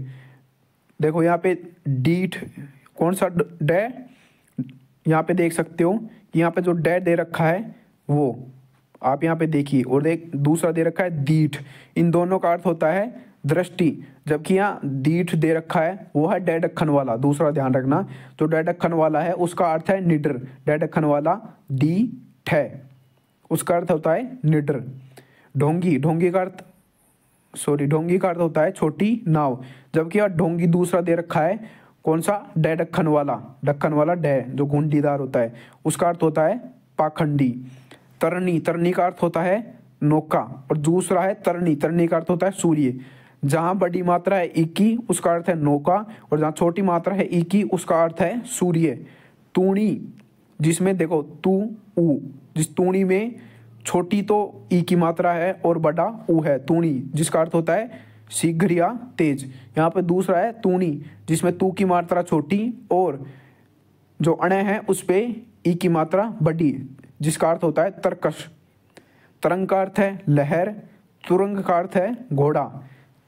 देखो यहाँ पे डीठ, कौन सा डे, यहाँ पे देख सकते हो कि यहाँ पे जो डे दे रखा है वो आप यहाँ पे देखिए, और एक दूसरा दे रखा है दीठ। इन दोनों का अर्थ होता है दृष्टि, जबकि यहाँ दीठ दे रखा है वो है डे ढक्कन वाला। दूसरा ध्यान रखना, जो डे ढक्कन वाला है उसका अर्थ है निडर। डे ढक्कन वाला डी ठे, उसका अर्थ होता है निडर। ढोंगी, ढोंगी का अर्थ ढोंगी का अर्थ होता है छोटी नाव, जबकि यहाँ ढोंगी दूसरा दे रखा है, कौन सा, डे ढक्कन वाला, ढक्कन वाला डे जो घुंडीदार होता है, उसका अर्थ होता है पाखंडी। तरनी, तरनी का अर्थ होता है नौका और दूसरा है तरनी, तरनी का अर्थ होता है सूर्य। जहां बड़ी मात्रा है ई की उसका अर्थ है नौका और जहां छोटी मात्रा है ई की उसका अर्थ है सूर्य। तूणी, जिसमें देखो तू ऊ, जिस तूणी में छोटी तो ई की मात्रा है और बड़ा ऊ है, तूणी, जिसका अर्थ होता है शीघ्र या तेज। यहाँ पे दूसरा है तूणी, जिसमें तू की मात्रा छोटी और जो अणे है उस पे ई की मात्रा बड़ी, जिसका अर्थ होता है तरकश। तरंग का अर्थ है लहर, तुरंग का अर्थ है घोड़ा,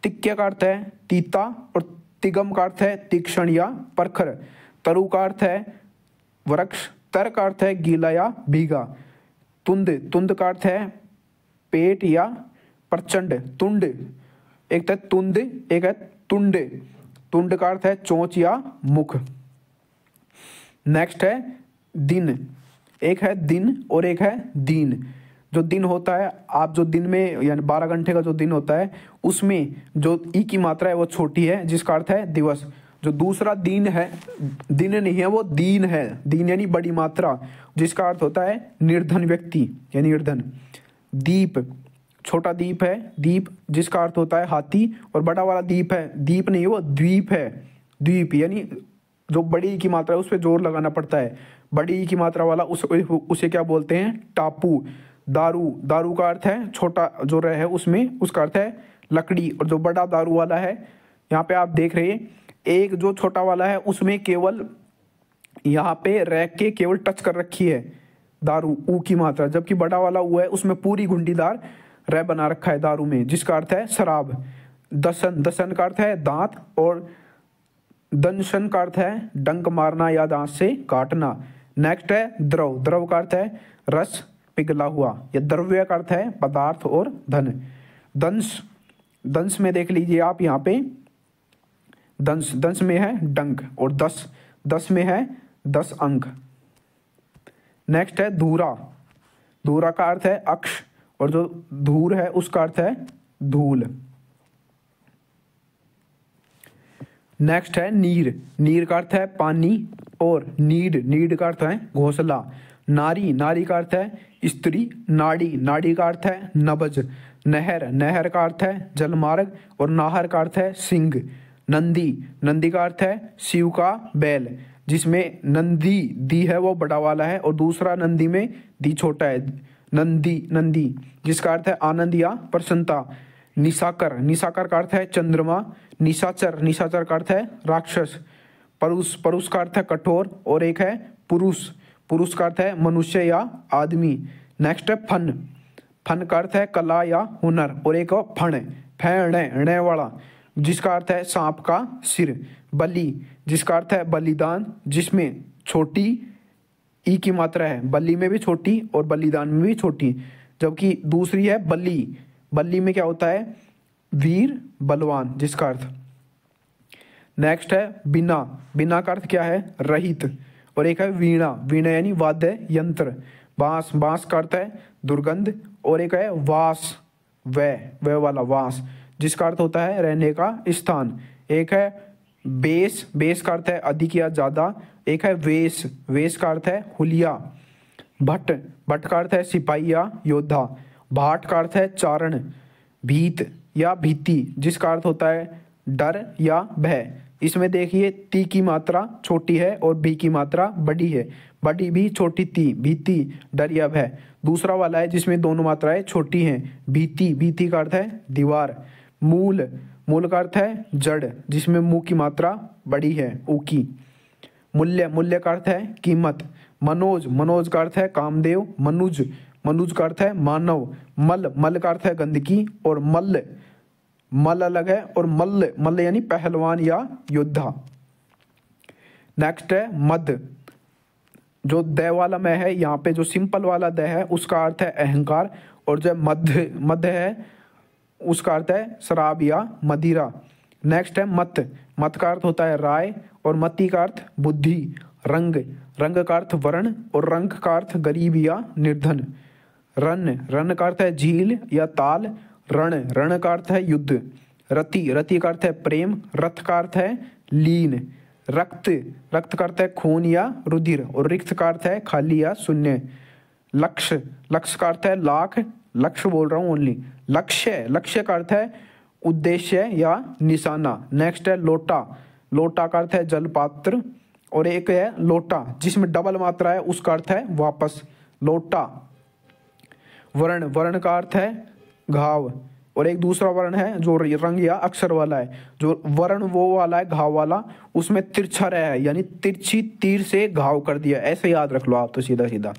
तिक्य का अर्थ है तीता और तिगम का अर्थ है तीक्ष्ण या परखर। तरु का अर्थ है वृक्ष, तर का अर्थ है गीला या भीगा। तुंद, तुंद का अर्थ है पेट या प्रचंड। तुंड, एक है तुंद एक है तुंड, तुंड का अर्थ है चोंच या मुख। नेक्स्ट है दिन, एक है दिन और एक है दीन। जो दिन होता है, आप जो दिन में यानी 12 घंटे का जो दिन होता है उसमें जो ई की मात्रा है वो छोटी है, जिसका अर्थ है दिवस। जो दूसरा दिन है, दिन नहीं है वो दीन है, दीन यानी बड़ी मात्रा, जिसका अर्थ होता है निर्धन व्यक्ति यानी निर्धन। दीप, छोटा दीप है दीप, जिसका अर्थ होता है हाथी और बड़ा वाला दीप है, दीप नहीं वो द्वीप है, द्वीप यानी जो बड़ी की मात्रा है उस पर जोर लगाना पड़ता है। बड़ी की मात्रा वाला उसे क्या बोलते हैं, टापू। दारू, दारू का अर्थ है छोटा जो रह है उसमें, उसका अर्थ है लकड़ी और जो बड़ा दारू वाला है, यहाँ पे आप देख रहे हैं एक जो छोटा वाला है उसमें केवल यहाँ पे रह के केवल टच कर रखी है दारू ऊ की मात्रा, जबकि बड़ा वाला ऊ है उसमें पूरी घुंडीदार रह बना रखा है दारू में, जिसका अर्थ है शराब। दसन, दसन का अर्थ है दांत और दंशन का अर्थ है डंक मारना या दांत से काटना। नेक्स्ट है द्रव, द्रव का अर्थ है रस पिघला हुआ या द्रव्य का अर्थ है पदार्थ और धन। दंश, दंश में देख लीजिए आप यहाँ पे दंश, दंश में है डंक और दस, दस में है 10 अंक। नेक्स्ट है धूरा, धूरा का अर्थ है अक्ष और जो धूर है उसका अर्थ है धूल। नेक्स्ट है नीर, नीर का अर्थ है पानी और नीड, नीड का अर्थ है घोंसला। नारी, नारी का अर्थ है स्त्री। नाड़ी, नाड़ी का अर्थ है नब्ज। नहर, नहर का अर्थ है जलमार्ग और नाहर का अर्थ है सिंह। नंदी, नंदी का अर्थ है शिव का बैल, जिसमें नंदी दी है वो बड़ा वाला है और दूसरा नंदी में दी छोटा है। नंदी, नंदी जिसका अर्थ है आनंद या प्रसन्नता। निशाकर, निशाकर का अर्थ है चंद्रमा। निशाचर, निशाचर का अर्थ है राक्षस। परुष, परुष का अर्थ है कठोर और एक है पुरुष, पुरुष का अर्थ है मनुष्य या आदमी। नेक्स्ट है फन, फन का अर्थ है कला या हुनर और एक फण, फैणे वाला, जिसका अर्थ है सांप का सिर। बलि, जिसका अर्थ है बलिदान, जिसमें छोटी ई की मात्रा है, बलि में भी छोटी और बलिदान में भी छोटी, जबकि दूसरी है बलि। बलि में क्या होता है, वीर बलवान, जिसका अर्थ। नेक्स्ट है बिना, बिना का अर्थ क्या है, रहित और एक है वीणा, वीणा यानी वाद्य यंत्र। बांस, बांस का अर्थ है दुर्गंध और एक है वास, वह वाला वास, जिसका अर्थ होता है रहने का स्थान। एक है बेस, बेस का अर्थ है अधिक या ज्यादा। एक है वेश, वेश का अर्थ है हुलिया। भट्ट, भट्ट का अर्थ है सिपाही या योद्धा। भाट का अर्थ है चारण। भीत या भीति, जिसका अर्थ होता है डर या भय। इसमें देखिए ती की मात्रा छोटी है और भी की मात्रा बड़ी है, बड़ी भी छोटी ती, भीति डर या भय। दूसरा वाला है जिसमें दोनों मात्राएं छोटी हैं, भीति, भीति का अर्थ है दीवार। मूल, मूल का अर्थ है जड़, जिसमें मुंह की मात्रा बड़ी है, ऊ की। मूल्य, मूल्य का अर्थ है कीमत। मनोज, मनोज का अर्थ है कामदेव। मनुज, मनुज का अर्थ है मानव। मल, मल का अर्थ है गंदगी। और मल्ल, मल अलग है और मल्ल, मल्ल यानी पहलवान या योद्धा। नेक्स्ट है मद, जो द वाला मैं है यहाँ पे, जो सिंपल वाला द है उसका अर्थ है अहंकार, और जो मध्य, मध्य है उसका अर्थ है शराब या मदिरा। नेक्स्ट है मत, मत का अर्थ होता है राय, और मति का अर्थ बुद्धि। रंग, रंग का अर्थ वर्ण, और रंग का अर्थ गरीब या निर्धन। रन, रन का अर्थ है झील या ताल। रण, रण का अर्थ है युद्ध। रति, रति का अर्थ है प्रेम। रथ का अर्थ है लीन। रक्त, रक्त का अर्थ है खून या रुधिर, और रिक्त का अर्थ है खाली या शून्य। लक्ष्य, लक्ष्य का अर्थ है लाख, लक्ष्य बोल रहा हूँ ओनली। लक्ष्य, लक्ष्य का अर्थ है उद्देश्य या निशाना। नेक्स्ट है लोटा, लोटा का अर्थ है जलपात्र, और एक है लोटा जिसमें डबल मात्रा है, उसका अर्थ है वापस, लोटा। वर्ण, वर्ण का अर्थ है घाव, और एक दूसरा वर्ण है जो रंग या अक्षर वाला है। जो वर्ण वो वाला है घाव वाला, उसमें तिरछा रहा है, यानी तिरछी तीर से घाव कर दिया, ऐसे याद रख लो आप तो सीधा सीधा।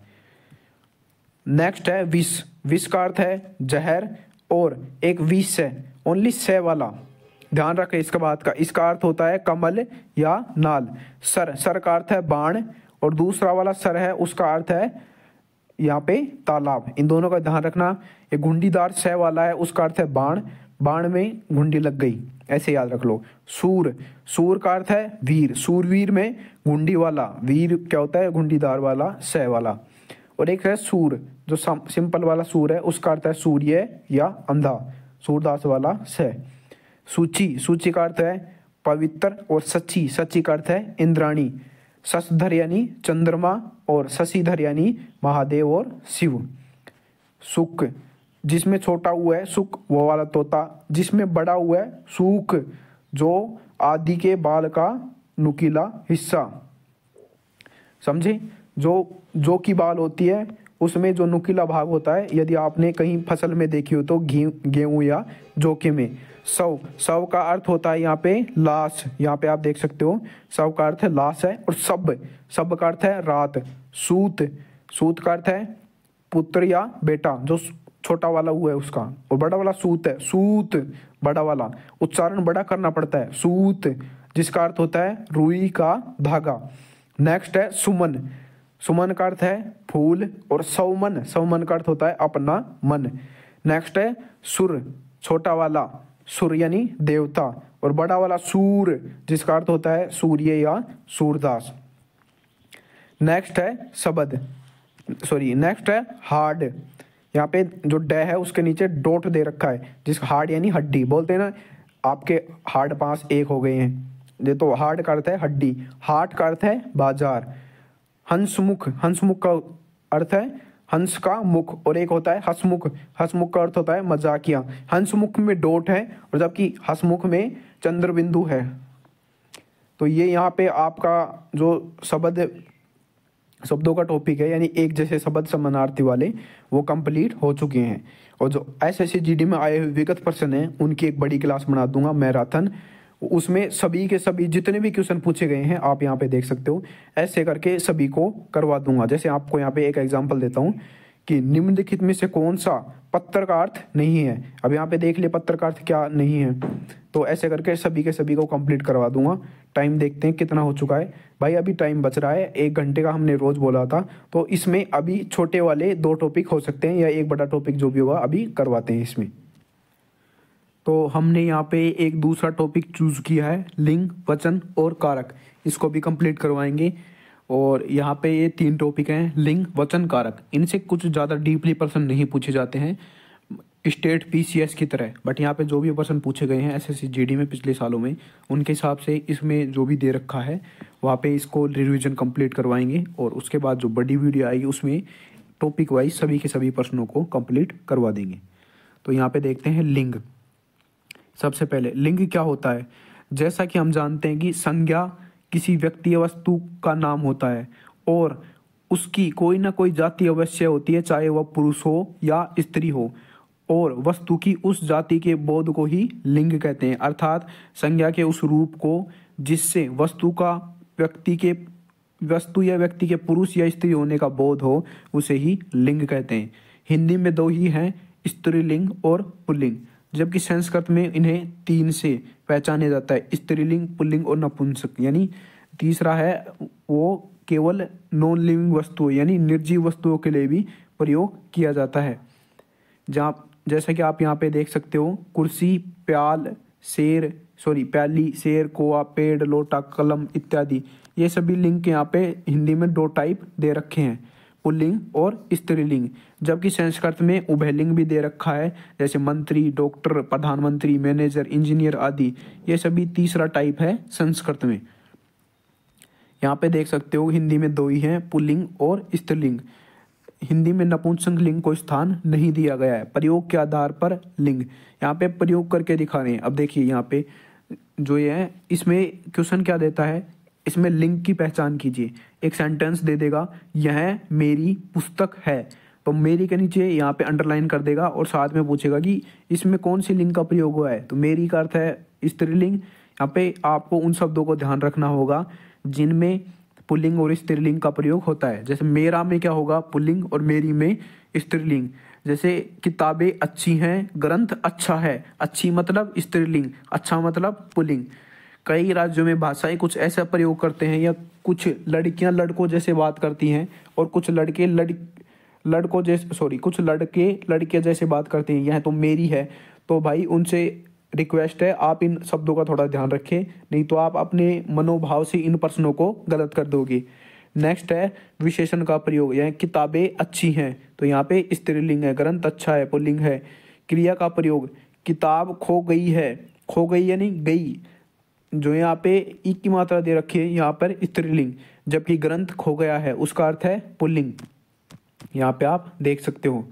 नेक्स्ट है विष, विष का अर्थ है जहर, और एक विष है ओनली से वाला, ध्यान रखें इसका बात का। इसका अर्थ होता है कमल या नाल। सर, सर का अर्थ है बाण, और दूसरा वाला सर है उसका अर्थ है यहाँ पे तालाब। इन दोनों का ध्यान रखना। एक घुंडीदार सह वाला है, उसका अर्थ है बाण, बाण में घुंडी लग गई, ऐसे याद रख लो। सूर, सूर का अर्थ है वीर, सूरवीर में घुंडी वाला, वीर क्या होता है घुंडीदार वाला, सह वाला। और एक है सूर, जो सिंपल वाला सूर है, उसका अर्थ है सूर्य या अंधा, सूरदास वाला सह। सूची, सूची का अर्थ है पवित्र, और सची, सची का अर्थ है इंद्राणी। शशधर यानी चंद्रमा, और शशिधर यानी महादेव और शिव। सुक, जिसमें छोटा हुआ है सुक वो वाला तोता, जिसमें बड़ा हुआ है सूक, जो आदि के बाल का नुकीला हिस्सा। समझे? जो की बाल होती है उसमें जो नुकीला भाग होता है, यदि आपने कहीं फसल में देखी हो तो गेहूं या जौके में। शव, शव का अर्थ होता है यहाँ पे लाश, यहाँ पे आप देख सकते हो शव का अर्थ है लाश है। और सब, सब का अर्थ है रात। सूत, सूत का अर्थ है पुत्र या बेटा, जो छोटा वाला हुआ है उसका, और बड़ा वाला सूत है, सूत बड़ा वाला, उच्चारण बड़ा करना पड़ता है, सूत, जिसका अर्थ होता है रुई का धागा। नेक्स्ट है सुमन, सुमन का अर्थ है फूल, और सौमन, सौमन का अर्थ होता है अपना मन। नेक्स्ट है सुर, छोटा वाला सुर यानी देवता, और बड़ा वाला सूर, जिसका अर्थ होता है सूर्य या सूरदास। नेक्स्ट है शब्द, सॉरी नेक्स्ट है हार्ड। यहाँ पे जो ड है उसके नीचे डॉट दे रखा है, जिसका हार्ड यानी हड्डी बोलते हैं ना, आपके हार्ड पांच एक हो गए हैं, ये तो हार्ड का अर्थ है हड्डी। हाट का अर्थ है बाजार। हंसमुख, हंसमुख का अर्थ है हंस का मुख, और एक होता है हसमुख, हसमुख का अर्थ होता है मजाकिया। हंसमुख में डॉट है, और जबकि हसमुख में चंद्र बिंदु है। तो ये यहाँ पे आपका जो शब्दों का टॉपिक है, यानी एक जैसे शब्द समानार्थी वाले, वो कंप्लीट हो चुके हैं। और जो एसएससी जीडी में आए हुए विगत प्रश्न हैं उनकी एक बड़ी क्लास बना दूंगा मैराथन, उसमें सभी के सभी जितने भी क्वेश्चन पूछे गए हैं आप यहाँ पे देख सकते हो, ऐसे करके सभी को करवा दूंगा। जैसे आपको यहाँ पे एक एग्जांपल देता हूँ कि निम्नलिखित में से कौन सा पत्र का अर्थ नहीं है। अब यहाँ पे देख लिए पत्र का अर्थ क्या नहीं है, तो ऐसे करके सभी के सभी को कंप्लीट करवा दूंगा। टाइम देखते हैं कितना हो चुका है भाई, अभी टाइम बच रहा है, 1 घंटे का हमने रोज बोला था, तो इसमें अभी छोटे वाले 2 टॉपिक हो सकते हैं, या एक बड़ा टॉपिक जो भी होगा अभी करवाते हैं इसमें। तो हमने यहाँ पे एक दूसरा टॉपिक चूज किया है, लिंग, वचन और कारक, इसको भी कंप्लीट करवाएंगे। और यहाँ पे ये 3 टॉपिक हैं, लिंग, वचन, कारक। इनसे कुछ ज़्यादा डीपली प्रश्न नहीं पूछे जाते हैं, स्टेट पीसीएस की तरह। बट यहाँ पे जो भी प्रश्न पूछे गए हैं एसएससी जीडी में पिछले सालों में, उनके हिसाब से इसमें जो भी दे रखा है वहाँ पे इसको रिवीजन कंप्लीट करवाएंगे, और उसके बाद जो बड़ी वीडियो आएगी उसमें टॉपिक वाइज सभी के सभी प्रश्नों को कंप्लीट करवा देंगे। तो यहाँ पे देखते हैं लिंग। सबसे पहले लिंग क्या होता है। जैसा कि हम जानते हैं कि संज्ञा किसी व्यक्ति या वस्तु का नाम होता है और उसकी कोई ना कोई जाति अवश्य होती है, चाहे वह पुरुष हो या स्त्री हो, और वस्तु की उस जाति के बोध को ही लिंग कहते हैं। अर्थात संज्ञा के उस रूप को जिससे वस्तु या व्यक्ति के पुरुष या स्त्री होने का बोध हो, उसे ही लिंग कहते हैं। हिंदी में दो ही हैं, स्त्रीलिंग और पुल्लिंग, जबकि संस्कृत में इन्हें 3 से पहचाना जाता है, स्त्रीलिंग, पुल्लिंग और नपुंसक। यानी तीसरा है वो केवल नॉन लिविंग वस्तुओं यानी निर्जीव वस्तुओं के लिए भी प्रयोग किया जाता है। जैसा कि आप यहाँ पे देख सकते हो, कुर्सी, प्याली, शेर, कोआ, पेड़, लोटा, कलम इत्यादि, ये सभी लिंग के यहाँ पे हिंदी में 2 टाइप दे रखे हैं, पुल्लिंग और स्त्रीलिंग। जबकि संस्कृत में उभयलिंग भी दे रखा है, जैसे मंत्री, डॉक्टर, प्रधानमंत्री, मैनेजर, इंजीनियर आदि, ये सभी तीसरा टाइप है संस्कृत में। यहाँ पे देख सकते हो हिंदी में 2 ही हैं, पुल्लिंग और स्त्रीलिंग। हिंदी में नपुंसक लिंग को स्थान नहीं दिया गया है। प्रयोग के आधार पर लिंग यहाँ पे प्रयोग करके दिखा रहे हैं। अब देखिए यहाँ पे जो ये है, इसमें क्वेश्चन क्या देता है, इसमें लिंग की पहचान कीजिए। एक सेंटेंस दे देगा, यह मेरी पुस्तक है, तो मेरी के नीचे यहाँ पे अंडरलाइन कर देगा और साथ में पूछेगा कि इसमें कौन सी लिंग का प्रयोग हुआ है, तो मेरी का अर्थ है स्त्रीलिंग। यहाँ पे आपको उन शब्दों को ध्यान रखना होगा जिनमें पुल्लिंग और स्त्रीलिंग का प्रयोग होता है। जैसे मेरा में क्या होगा, पुल्लिंग, और मेरी में स्त्रीलिंग। जैसे किताबें अच्छी हैं, ग्रंथ अच्छा है, अच्छी मतलब स्त्रीलिंग, अच्छा मतलब पुल्लिंग। कई राज्यों में भाषाएं कुछ ऐसा प्रयोग करते हैं, या कुछ लड़कियां लड़कों जैसे बात करती हैं और कुछ लड़के कुछ लड़के लड़कियां जैसे बात करते हैं। यह तो मेरी है, तो भाई उनसे रिक्वेस्ट है आप इन शब्दों का थोड़ा ध्यान रखें, नहीं तो आप अपने मनोभाव से इन प्रश्नों को गलत कर दोगे। नेक्स्ट है विशेषण का प्रयोग, यह किताबें अच्छी हैं, तो यहाँ पे स्त्रीलिंग है, ग्रंथ अच्छा है, पुल्लिंग है। क्रिया का प्रयोग, किताब खो गई है, खो गई यानी गई, जो यहाँ पे ई की मात्रा दे रखी है यहाँ पर स्त्रीलिंग, जबकि ग्रंथ खो गया है उसका अर्थ है पुल्लिंग। यहाँ पे आप देख सकते हो।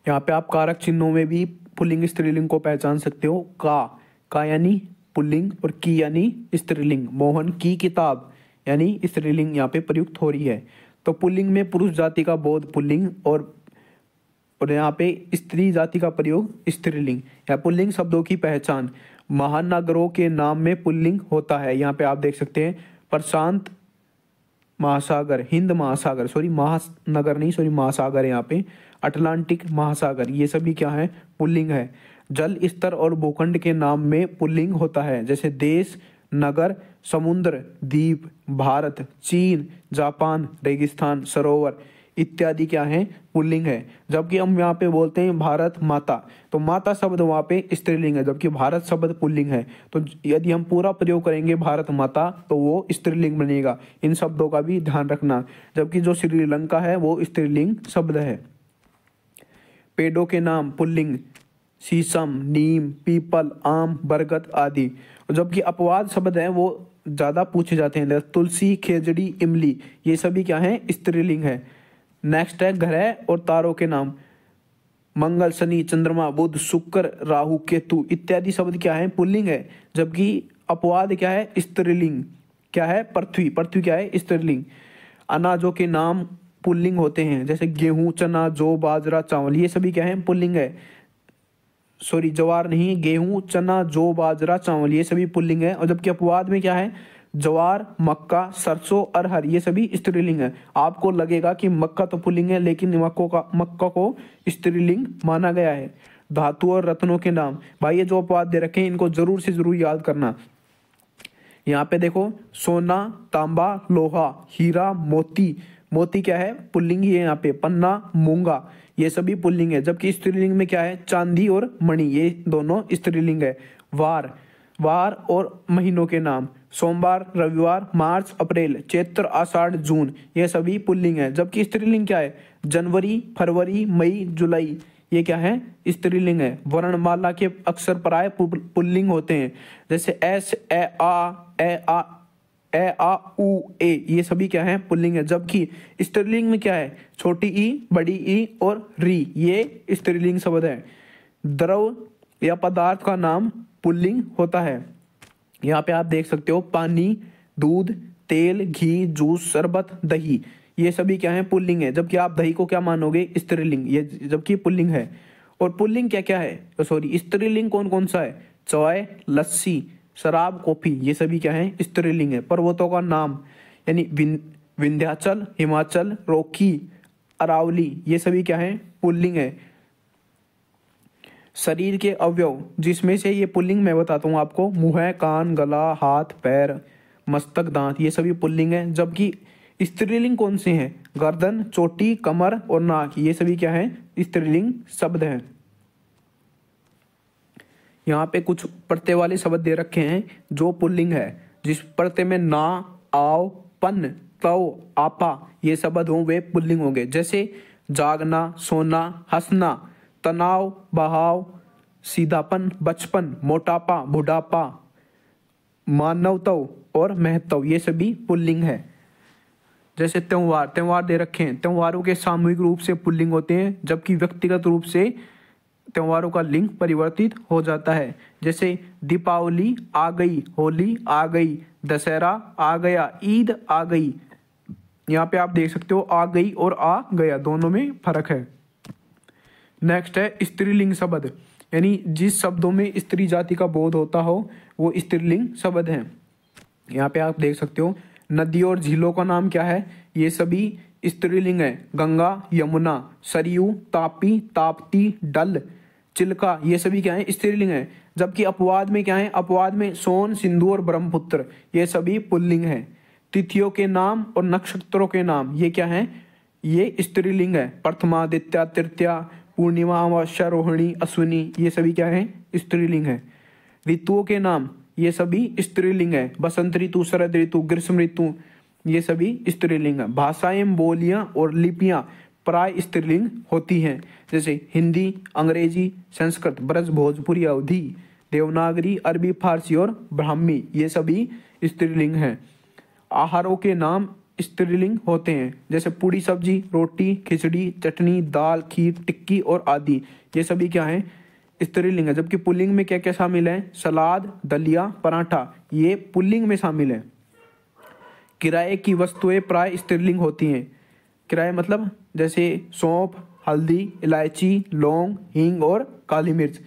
यहाँ पे आप कारक चिन्हों में भी पुल्लिंग स्त्रीलिंग को पहचान सकते हो। का यानी पुल्लिंग और की यानी स्त्रीलिंग। मोहन की किताब यानी स्त्रीलिंग यहाँ पे प्रयुक्त हो रही है। तो पुल्लिंग में पुरुष जाति का बोध पुल्लिंग, और यहाँ पे स्त्री जाति का प्रयोग स्त्रीलिंग। या पुल्लिंग शब्दों की पहचान, महानगरों के नाम में पुल्लिंग होता है। यहाँ पे आप देख सकते हैं प्रशांत महासागर, हिंद महासागर, महासागर है यहाँ पे, अटलांटिक महासागर, ये सभी क्या है, पुल्लिंग है। जल स्तर और भूखंड के नाम में पुल्लिंग होता है, जैसे देश, नगर, समुद्र, द्वीप, भारत, चीन, जापान, रेगिस्तान, सरोवर इत्यादि क्या है, पुल्लिंग है। जबकि हम यहाँ पे बोलते हैं भारत माता, तो माता शब्द वहाँ पे स्त्रीलिंग है, जबकि भारत शब्द पुल्लिंग है। तो यदि हम पूरा प्रयोग करेंगे भारत माता, तो वो स्त्रीलिंग बनेगा। इन शब्दों का भी ध्यान रखना। जबकि जो श्रीलंका है वो स्त्रीलिंग शब्द है। पेड़ों के नाम पुल्लिंग, शीशम, नीम, पीपल, आम, बरगद आदि। जबकि अपवाद शब्द है वो ज्यादा पूछे जाते हैं, तुलसी, खेजड़ी, इमली, ये सभी क्या है, स्त्रीलिंग है। नेक्स्ट है ग्रह और तारों के नाम, मंगल, शनि, चंद्रमा, बुध, शुक्र, राहु, केतु इत्यादि शब्द क्या है, पुल्लिंग है। जबकि अपवाद क्या है, स्त्रीलिंग, क्या है, पृथ्वी, पृथ्वी क्या है, स्त्रीलिंग। अनाजों के नाम पुल्लिंग होते हैं, जैसे गेहूं, चना, जौ, बाजरा, चावल, ये सभी क्या है, पुल्लिंग है। जवार नहीं, गेहूं, चना, जौ, बाजरा, चावल, ये सभी पुल्लिंग है। और जबकि अपवाद में क्या है, ज्वार, मक्का, सरसों, अरहर, ये सभी स्त्रीलिंग है। आपको लगेगा कि मक्का तो पुल्लिंग है, लेकिन मक्का को स्त्रीलिंग माना गया है। धातु और रत्नों के नाम, भाई ये जो अपवाद दे रखे हैं इनको जरूर से जरूर याद करना। यहाँ पे देखो, सोना, तांबा, लोहा, हीरा, मोती, मोती क्या है, पुल्लिंग ही है यहाँ पे। पन्ना, मूंगा, ये सभी पुल्लिंग है। जबकि स्त्रीलिंग में क्या है, चांदी और मणि, ये दोनों स्त्रीलिंग है। वार, वार और महीनों के नाम, सोमवार, रविवार, मार्च, अप्रैल, चैत्र, आषाढ़, जून, ये सभी पुल्लिंग है। जबकि स्त्रीलिंग क्या है, जनवरी, फरवरी, मई, जुलाई, ये क्या है, स्त्रीलिंग है। वर्णमाला के अक्षर प्राय पुल्लिंग होते हैं, जैसे एस, ए, आ, उ, ए, ये सभी क्या है, पुल्लिंग है। जबकि स्त्रीलिंग में क्या है, छोटी ई, बड़ी ई और री, ये स्त्रीलिंग शब्द है। द्रव या पदार्थ का नाम पुल्लिंग होता है। यहाँ पे आप देख सकते हो पानी, दूध, तेल, घी, जूस, शरबत, दही, ये सभी क्या है, पुल्लिंग है। जबकि आप दही को क्या मानोगे, स्त्रीलिंग, ये जबकि पुल्लिंग है। और पुल्लिंग क्या क्या है, सॉरी स्त्रीलिंग कौन कौन सा है, चाय, लस्सी, शराब, कॉफी, ये सभी क्या है, स्त्रीलिंग है। पर्वतों का नाम यानी विंध्याचल, हिमाचल, रोकी, अरावली, ये सभी क्या है, पुल्लिंग है। शरीर के अवयव जिसमें से ये पुल्लिंग मैं बताता हूँ आपको, मुंह, कान, गला, हाथ, पैर, मस्तक, दांत, ये सभी पुल्लिंग है। जबकि स्त्रीलिंग कौन से हैं, गर्दन, चोटी, कमर और नाक, ये सभी क्या है, स्त्रीलिंग शब्द हैं। यहाँ पे कुछ प्रत्यय वाले शब्द दे रखे हैं जो पुल्लिंग है। जिस प्रत्यय में ना, आओ, पन, तव, आपा ये शब्द हों वे पुल्लिंग होंगे। जैसे जागना, सोना, हंसना, तनाव, बहाव, सीधापन, बचपन, मोटापा, बुढ़ापा, मानवत्व और महत्व, ये सभी पुल्लिंग है। जैसे त्योहार, त्योहार दे रखे हैं, त्योहारों के सामूहिक रूप से पुल्लिंग होते हैं, जबकि व्यक्तिगत रूप से त्योहारों का लिंग परिवर्तित हो जाता है। जैसे दीपावली आ गई, होली आ गई, दशहरा आ गया, ईद आ गई। यहाँ पे आप देख सकते हो आ गई और आ गया दोनों में फर्क है। नेक्स्ट है स्त्रीलिंग शब्द, यानी जिस शब्दों में स्त्री जाति का बोध होता हो वो स्त्रीलिंग शब्द हैं। यहाँ पे आप देख सकते हो नदी और झीलों का नाम क्या है, ये सभी स्त्रीलिंग है। गंगा, यमुना, सरयू, तापी, ताप्ती, डल, चिल्का, ये सभी क्या है, स्त्रीलिंग है। जबकि अपवाद में क्या है, अपवाद में सोन, सिंधु और ब्रह्मपुत्र, ये सभी पुल्लिंग है। तिथियों के नाम और नक्षत्रों के नाम, ये क्या है, ये स्त्रीलिंग है। प्रथमा, द्वितीया, तृतीया, पूर्णिमा, अमावस्या, रोहिणी, अश्विनी, ये सभी क्या है, स्त्रीलिंग है। ऋतुओं के नाम, ये सभी स्त्रीलिंग है। बसंत ऋतु, शरद ऋतु, ग्रीष्म ऋतु, ये सभी स्त्रीलिंग है। भाषाएं, बोलियां और लिपियां प्राय स्त्रीलिंग होती हैं, जैसे हिंदी, अंग्रेजी, संस्कृत, ब्रज, भोजपुरी, अवधी, देवनागरी, अरबी, फारसी और ब्राह्मी, ये सभी स्त्रीलिंग हैं। आहारों के नाम स्त्रीलिंग होते हैं, जैसे पूड़ी, सब्जी, रोटी, खिचड़ी, चटनी, दाल, खीर, टिक्की और आदि, ये सभी क्या है, स्त्रीलिंग है। जबकि पुल्लिंग में क्या क्या शामिल है, सलाद, दलिया, पराठा, ये पुल्लिंग में शामिल है। किराए की वस्तुएं प्राय स्त्रीलिंग होती हैं। किराए मतलब जैसे सौंफ, हल्दी, इलायची, लौंग, हींग और काली मिर्च।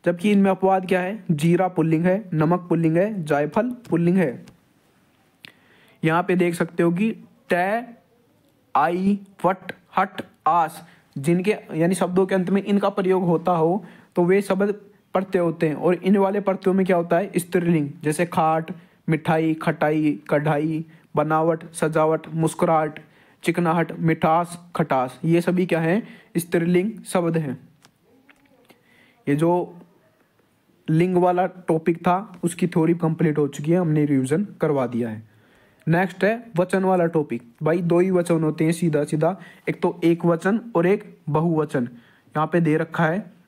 जबकि इनमें अपवाद क्या है, जीरा पुल्लिंग है, नमक पुल्लिंग है, जायफल पुल्लिंग है। यहाँ पे देख सकते हो कि टे, आई, वट, हट, आस, जिनके यानी शब्दों के अंत में इनका प्रयोग होता हो तो वे शब्द प्रत्यय होते हैं। और इन वाले प्रत्ययों में क्या होता है, स्त्रीलिंग, जैसे खाट, मिठाई, खटाई, कढ़ाई, बनावट, सजावट, मुस्कुराहट, चिकनाहट, मिठास, खटास, ये सभी क्या है, स्त्रीलिंग शब्द हैं। ये जो लिंग वाला टॉपिक था उसकी थ्योरी कंप्लीट हो चुकी है, हमने रिवीजन करवा दिया है। नेक्स्ट है वचन वाला टॉपिक। भाई दो ही वचन होते हैं सीधा सीधा, एक तो एक वचन और एक बहुवचन। यहाँ पे दे रखा है,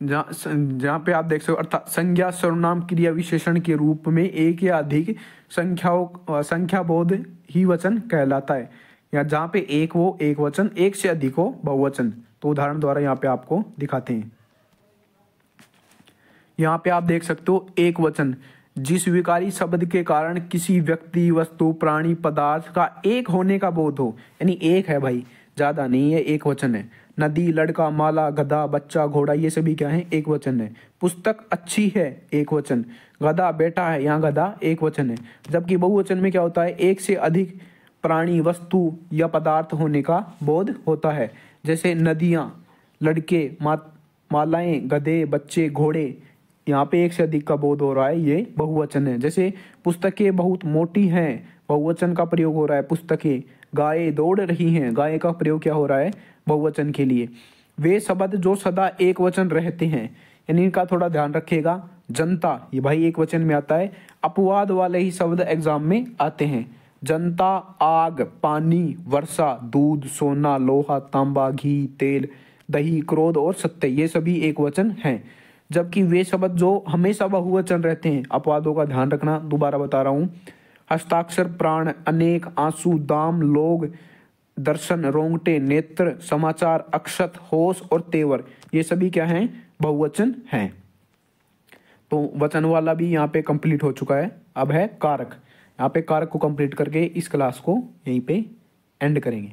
जहाँ पे आप देख सकते हो, अर्थात संज्ञा सर्वनाम क्रिया विशेषण के रूप में एक या अधिक संख्या बोध ही वचन कहलाता है। या जहाँ पे एक हो एक वचन, एक से अधिक हो बहुवचन। तो उदाहरण द्वारा यहाँ पे आपको दिखाते हैं। यहाँ पे आप देख सकते हो एक वचन, जिस विकारी शब्द के कारण किसी व्यक्ति, वस्तु, प्राणी, पदार्थ का एक होने का बोध हो, यानी एक है भाई, ज्यादा नहीं है, एक वचन है। नदी, लड़का, माला, गधा, बच्चा, घोड़ा, ये सभी क्या है, एक वचन है। पुस्तक अच्छी है, एक वचन। गधा बेटा है, यहाँ गधा एक वचन है। जबकि बहुवचन में क्या होता है, एक से अधिक प्राणी, वस्तु या पदार्थ होने का बोध होता है। जैसे नदियाँ, लड़के, मालाएं, गधे, बच्चे, घोड़े, यहाँ पे एक से अधिक का बोध हो रहा है, ये बहुवचन है। जैसे पुस्तकें बहुत मोटी हैं, बहुवचन का प्रयोग हो रहा है, पुस्तकें। गायें दौड़ रही हैं, गाय का प्रयोग क्या हो रहा है, बहुवचन के लिए। वे शब्द जो सदा एक वचन रहते हैं, यानी इनका थोड़ा ध्यान रखिएगा। जनता, ये भाई एक वचन में आता है। अपवाद वाले ही शब्द एग्जाम में आते हैं। जनता, आग, पानी, वर्षा, दूध, सोना, लोहा, तांबा, घी, तेल, दही, क्रोध और सत्य ये सभी एक वचन हैं, जबकि वे शब्द जो हमेशा बहुवचन रहते हैं, अपवादों का ध्यान रखना, दोबारा बता रहा हूं, हस्ताक्षर, प्राण, अनेक, आंसू, दाम, लोग, दर्शन, रोंगटे, नेत्र, समाचार, अक्षत, होश और तेवर ये सभी क्या हैं? बहुवचन हैं। तो वचन वाला भी यहाँ पे कंप्लीट हो चुका है। अब है कारक। यहाँ पे कारक को कंप्लीट करके इस क्लास को यहीं पे एंड करेंगे।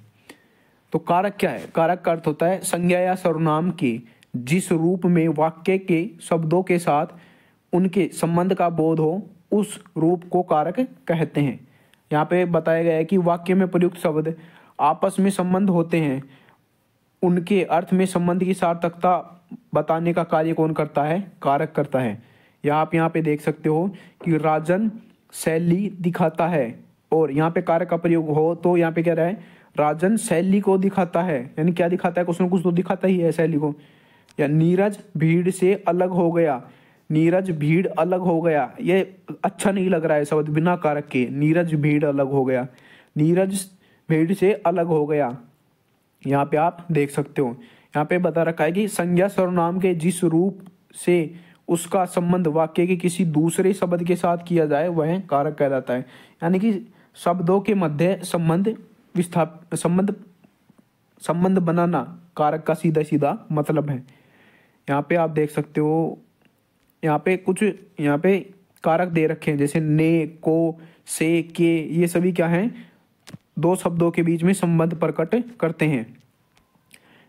तो कारक क्या है? कारक का अर्थ होता है संज्ञा या सर्वनाम के जिस रूप में वाक्य के शब्दों के साथ उनके संबंध का बोध हो, उस रूप को कारक कहते हैं। यहाँ पे बताया गया है कि वाक्य में प्रयुक्त शब्द आपस में संबंध होते हैं, उनके अर्थ में संबंध की सार्थकता बताने का कार्य कौन करता है? कारक करता है। या आप यहाँ पे देख सकते हो कि राजन शैली दिखाता है, और यहाँ पे कारक का प्रयोग हो तो यहाँ पे क्या रहा है? राजन शैली को दिखाता है, यानी क्या दिखाता है? कुछ न कुछ तो दिखाता ही है शैली को। या नीरज भीड़ से अलग हो गया, नीरज भीड़ अलग हो गया, ये अच्छा नहीं लग रहा है शब्द बिना कारक के। नीरज भीड़ अलग हो गया, नीरज भीड़ से अलग हो गया, यहाँ पे आप देख सकते हो। यहाँ पे बता रखा है कि संज्ञा सर्वनाम के जिस रूप से उसका संबंध वाक्य के किसी दूसरे शब्द के साथ किया जाए वह कारक कहलाता है। यानी कि शब्दों के मध्य संबंध बनाना कारक का सीधा सीधा मतलब है। यहाँ पे आप देख सकते हो, यहाँ पे कारक दे रखे हैं, जैसे ने, को, से, के, ये सभी क्या हैं? दो शब्दों के बीच में संबंध प्रकट करते हैं।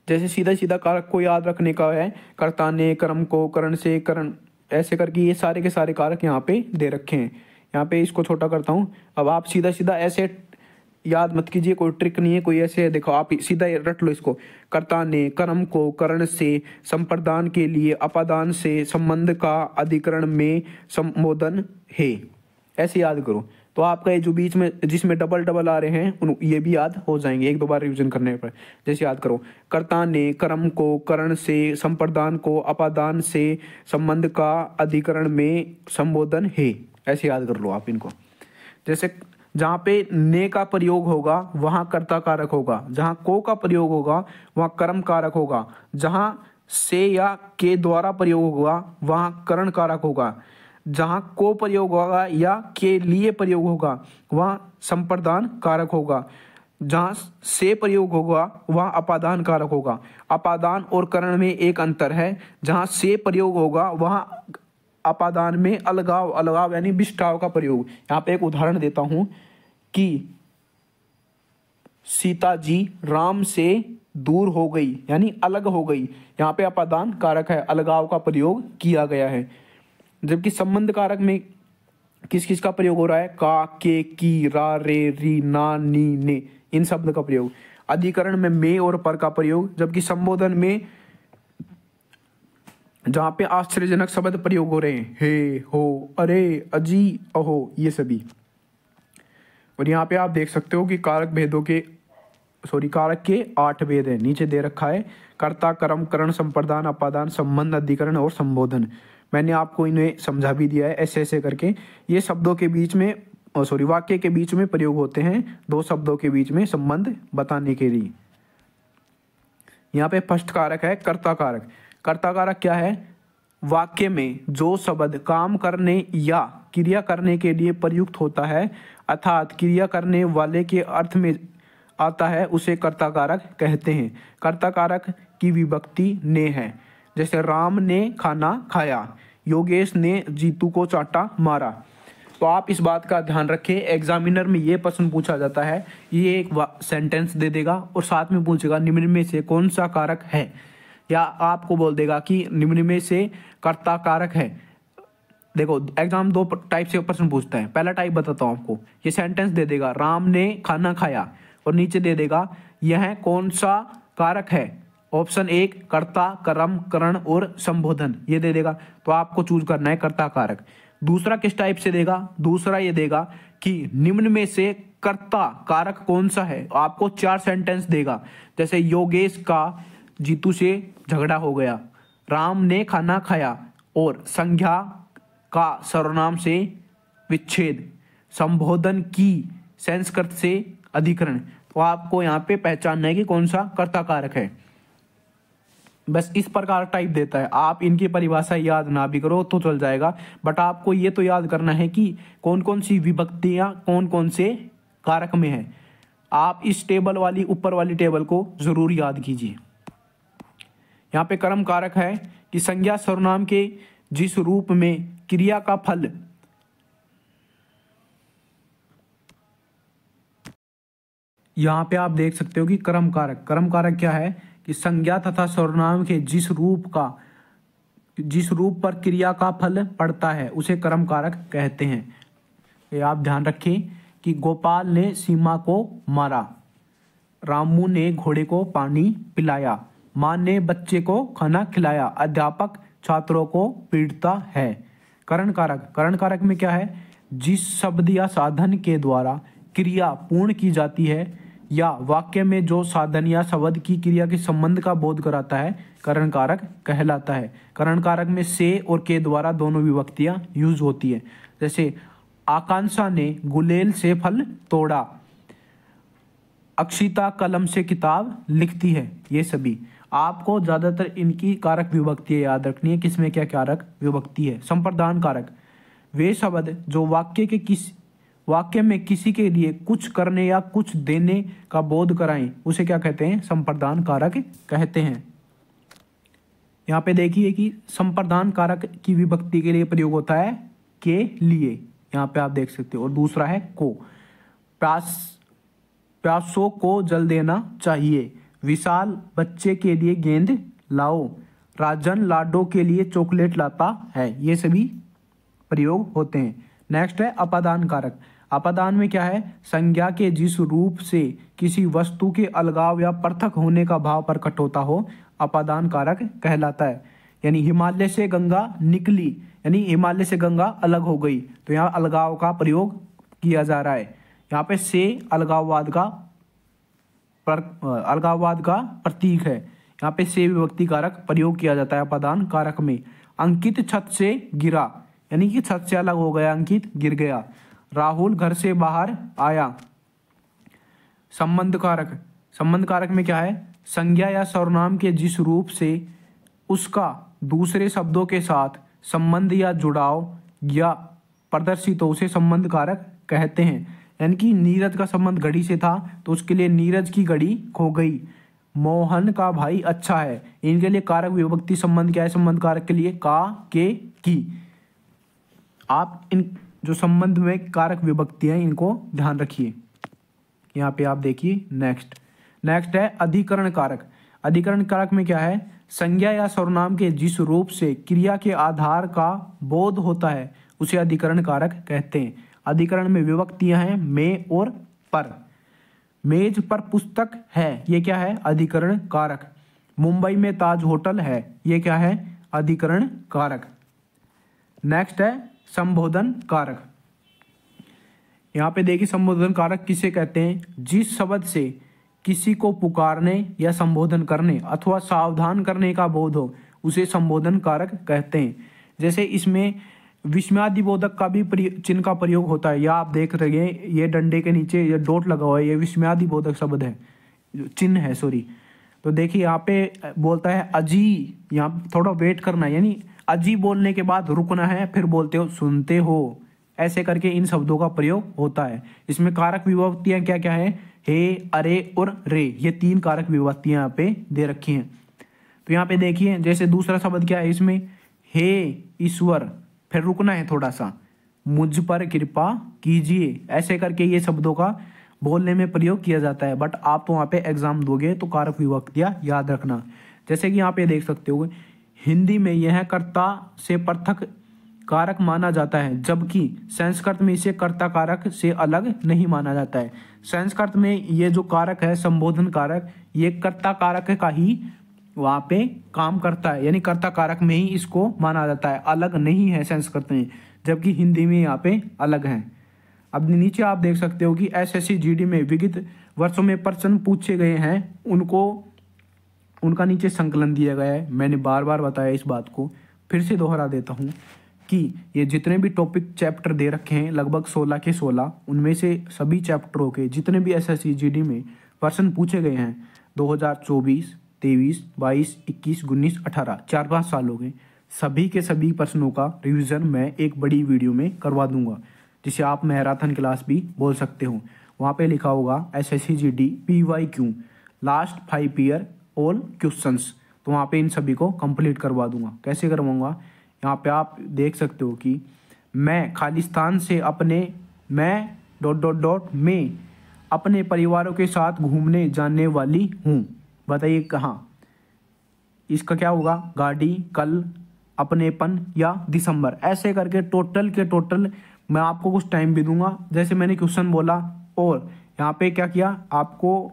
जैसे सीधा सीधा कारक को याद रखने का है, कर्ता ने, कर्म को, करण से, करण, ऐसे करके ये सारे के सारे कारक यहाँ पे दे रखे हैं। यहाँ पे इसको छोटा करता हूँ। अब आप सीधा सीधा ऐसे याद मत कीजिए, कोई ट्रिक नहीं है, कोई ऐसे देखो, आप सीधा रट लो इसको। कर्ता ने, कर्म को, करण से, संप्रदान के लिए, अपादान से, संबंध का अधिकरण में संबोधन है, ऐसे याद करो। तो आपका ये जो बीच में जिसमें डबल डबल आ रहे हैं ये भी याद हो जाएंगे एक दो बार रिविजन करने पर। जैसे याद करो, कर्ता ने, कर्म को, करण से, संप्रदान को, अपादान से, संबंध का अधिकरण में संबोधन है, ऐसे याद कर लो आप इनको। जैसे जहाँ पे ने का प्रयोग होगा वहाँ कर्ता कारक होगा, जहाँ को का प्रयोग होगा वहाँ कर्म कारक होगा, जहाँ से या के द्वारा प्रयोग होगा वहाँ करण कारक होगा, जहाँ को प्रयोग होगा या के लिए प्रयोग होगा वहाँ संप्रदान कारक होगा, जहाँ से प्रयोग होगा वहाँ अपादान कारक होगा। अपादान और करण में एक अंतर है, जहाँ से प्रयोग होगा वहाँ अपादान में अलगाव यानी विष्टाव का प्रयोग। यहाँ पे एक उदाहरण देता हूँ कि सीता जी राम से दूर हो गई, यानी अलग हो गई। यहाँ पे अपादान कारक है, अलगाव का प्रयोग किया गया है। जबकि संबंध कारक में किस किस का प्रयोग हो रहा है? का, के, की, रा, रे, री, ना, नी, ने, इन शब्द का प्रयोग। अधिकरण में में और पर का प्रयोग। जबकि संबोधन में जहां पे आश्चर्यजनक शब्द प्रयोग हो रहे हैं, हे, हो, अरे, अजी, अहो, ये सभी। और यहाँ पे आप देख सकते हो कि कारक के 8 भेद हैं, नीचे दे रखा है। कर्ता, कर्म, करण, संप्रदान, अपादान, संबंध, अधिकरण और संबोधन। मैंने आपको इन्हें समझा भी दिया है ऐसे ऐसे करके। ये शब्दों के बीच में वाक्य के बीच में प्रयोग होते हैं, दो शब्दों के बीच में संबंध बताने के लिए। यहाँ पे फर्स्ट कारक है कर्ता कारक। कर्ता कारक क्या है? वाक्य में जो शब्द काम करने या क्रिया करने के लिए प्रयुक्त होता है अर्थात क्रिया करने वाले के अर्थ में आता है उसे कर्ता कारक कहते हैं। कर्ता कारक की विभक्ति ने है। जैसे राम ने खाना खाया, योगेश ने जीतू को चाटा मारा। तो आप इस बात का ध्यान रखें, एग्जामिनर में ये प्रश्न पूछा जाता है, ये एक सेंटेंस दे देगा और साथ में पूछेगा निम्न में से कौन सा कारक है, या आपको बोल देगा कि निम्न में से कर्ता कारक है। देखो एग्जाम दो टाइप से प्रश्न पूछता है। पहला टाइप बताता हूँ आपको, ये सेंटेंस दे देगा राम ने खाना खाया और नीचे दे देगा यह कौन सा कारक है। ऑप्शन 1 कर्ता, कर्म, करण और संबोधन, ये दे देगा। तो आपको चूज करना है कर्ता कारक। दूसरा किस टाइप से देगा? दूसरा ये देगा कि निम्न में से कर्ता कारक कौन सा है। आपको 4 सेंटेंस देगा, जैसे योगेश का जीतू से झगड़ा हो गया, राम ने खाना खाया और संज्ञा का सर्वनाम से विच्छेद, संबोधन की संस्कृत से अधिकरण। तो आपको यहाँ पे पहचानना है कि कौन सा कर्ता कारक है। बस इस प्रकार टाइप देता है। आप इनकी परिभाषा याद ना भी करो तो चल जाएगा, बट आपको ये तो याद करना है कि कौन कौन सी विभक्तियां कौन कौन से कारक में है। आप इस टेबल वाली ऊपर वाली टेबल को जरूर याद कीजिए। यहाँ पे कर्म कारक है कि संज्ञा सर्वनाम के जिस रूप में क्रिया का फल यहाँ पे आप देख सकते हो कि कर्म कारक, कर्म कारक क्या है कि संज्ञा तथा सर्वनाम के जिस रूप पर क्रिया का फल पड़ता है उसे कर्म कारक कहते हैं। ये आप ध्यान रखें कि गोपाल ने सीमा को मारा, रामू ने घोड़े को पानी पिलाया, माँ ने बच्चे को खाना खिलाया, अध्यापक छात्रों को पीटता है। करण कारक, करण कारक में क्या है, जिस शब्द या साधन के द्वारा क्रिया पूर्ण की जाती है या वाक्य में जो साधन या शब्द की क्रिया के संबंध का बोध कराता है करण कारक कहलाता है। करण कारक में से और के द्वारा दोनों विभक्तियां यूज होती है। जैसे आकांक्षा ने गुलेल से फल तोड़ा, अक्षिता कलम से किताब लिखती है। ये सभी आपको ज्यादातर इनकी कारक विभक्ति याद रखनी है। किसमें क्या कारक विभक्ति है। संप्रदान कारक, वे शब्द जो वाक्य में किसी के लिए कुछ करने या कुछ देने का बोध कराएं उसे क्या कहते हैं, संप्रदान कारक कहते हैं। यहाँ पे देखिए कि संप्रदान कारक की विभक्ति के लिए प्रयोग होता है के लिए, यहाँ पे आप देख सकते हो। और दूसरा है को, प्यासों को जल देना चाहिए, विशाल बच्चे के लिए गेंद लाओ, राजन लाडो के लिए चॉकलेट लाता है। ये सभी प्रयोग होते हैं। नेक्स्ट है अपादान कारक। अपादान में क्या है, संज्ञा के जिस रूप से किसी वस्तु के अलगाव या पृथक होने का भाव प्रकट होता हो अपादान कारक कहलाता है। यानी हिमालय से गंगा निकली, यानी हिमालय से गंगा अलग हो गई, तो यहाँ अलगाव का प्रयोग किया जा रहा है। यहाँ पे से अलगाववाद का प्रतीक है। यहाँ पे से विभक्ति कारक प्रयोग किया जाता है अपादान कारक में। अंकित छत से गिरा, यानी कि छत से अलग हो गया, अंकित गिर गया। राहुल घर से बाहर आया। संबंध कारक, संबंध कारक में क्या है, संज्ञा या सर्वनाम के जिस रूप से उसका दूसरे शब्दों के साथ संबंध या जुड़ाव या प्रदर्शित हो उसे संबंध कारक कहते हैं। यानी कि नीरज का संबंध घड़ी से था तो उसके लिए नीरज की घड़ी खो गई। मोहन का भाई अच्छा है, इनके लिए कारक विभक्ति संबंध क्या है, संबंध कारक के लिए का, के, की। आप इन जो संबंध में कारक विभक्ति हैं इनको ध्यान रखिए। यहाँ पे आप देखिए नेक्स्ट है अधिकरण कारक। अधिकरण कारक में क्या है, संज्ञा या सर्वनाम के जिस रूप से क्रिया के आधार का बोध होता है उसे अधिकरण कारक कहते हैं। अधिकरण में विभक्तियां हैं में और पर। मेज पर पुस्तक है, ये क्या है, अधिकरण कारक। मुंबई में ताज होटल है, ये क्या है, अधिकरण कारक। नेक्स्ट है संबोधन कारक। यहाँ पे देखिए संबोधन कारक किसे कहते हैं, जिस शब्द से किसी को पुकारने या संबोधन करने अथवा सावधान करने का बोध हो उसे संबोधन कारक कहते हैं। जैसे इसमें विस्मयादिबोधक का भी चिन्ह का प्रयोग होता है। या आप देख रहे हैं ये डंडे के नीचे ये डॉट लगा हुआ है, ये विस्मयादिबोधक शब्द है, चिन्ह है सॉरी। तो देखिए यहाँ पे बोलता है अजी, यहाँ थोड़ा वेट करना है, यानी अजी बोलने के बाद रुकना है, फिर बोलते हो सुनते हो, ऐसे करके इन शब्दों का प्रयोग होता है। इसमें कारक विभक्तियां क्या क्या है, हे, अरे और रे, ये 3 कारक विभक्तियां यहाँ पे दे रखी हैं। तो यहाँ पे देखिए जैसे दूसरा शब्द क्या है इसमें, हे ईश्वर, फिर रुकना है थोड़ा सा, मुझ पर कृपा कीजिए, ऐसे करके ये शब्दों का बोलने में प्रयोग किया जाता है। बट आप तो वहाँ पे एग्जाम दोगे तो कारक विभक्तियां याद रखना। जैसे कि यहाँ पे देख सकते हो हिंदी में यह कर्ता से पृथक कारक माना जाता है, जबकि संस्कृत में इसे कर्ता कारक से अलग नहीं माना जाता है। संस्कृत में ये जो कारक है संबोधन कारक, ये कर्ता कारक का ही वहाँ पे काम करता है, यानी कर्ता कारक में ही इसको माना जाता है, अलग नहीं है संस्कृत में, जबकि हिंदी में यहाँ पे अलग है। अब नीचे आप देख सकते हो कि एसएससी जीडी में विगत वर्षों में प्रश्न पूछे गए हैं, उनका नीचे संकलन दिया गया है। मैंने बार बार बताया इस बात को, फिर से दोहरा देता हूँ कि ये जितने भी टॉपिक चैप्टर दे रखे हैं लगभग 16 के 16, उनमें से सभी चैप्टरों के जितने भी एसएससी जीडी में प्रश्न पूछे गए हैं 2024, 23, 22, 21, 19, 18 4-5 साल हो गए। सभी के सभी प्रश्नों का रिवीजन मैं एक बड़ी वीडियो में करवा दूंगा, जिसे आप मैराथन क्लास भी बोल सकते हो। वहाँ पे लिखा होगा SSC GD PYQ last 5 year all questions. तो वहाँ पे इन सभी को कंप्लीट करवा दूंगा। कैसे करवाऊंगा, यहाँ पे आप देख सकते हो कि मैं खालिस्तान से मैं ... में अपने परिवारों के साथ घूमने जाने वाली हूँ। बताइए कहाँ। इसका क्या होगा, गाड़ी, कल, अपनेपन या दिसंबर। ऐसे करके टोटल के टोटल मैं आपको कुछ टाइम भी दूंगा। जैसे मैंने क्वेश्चन बोला और यहाँ पे क्या किया, आपको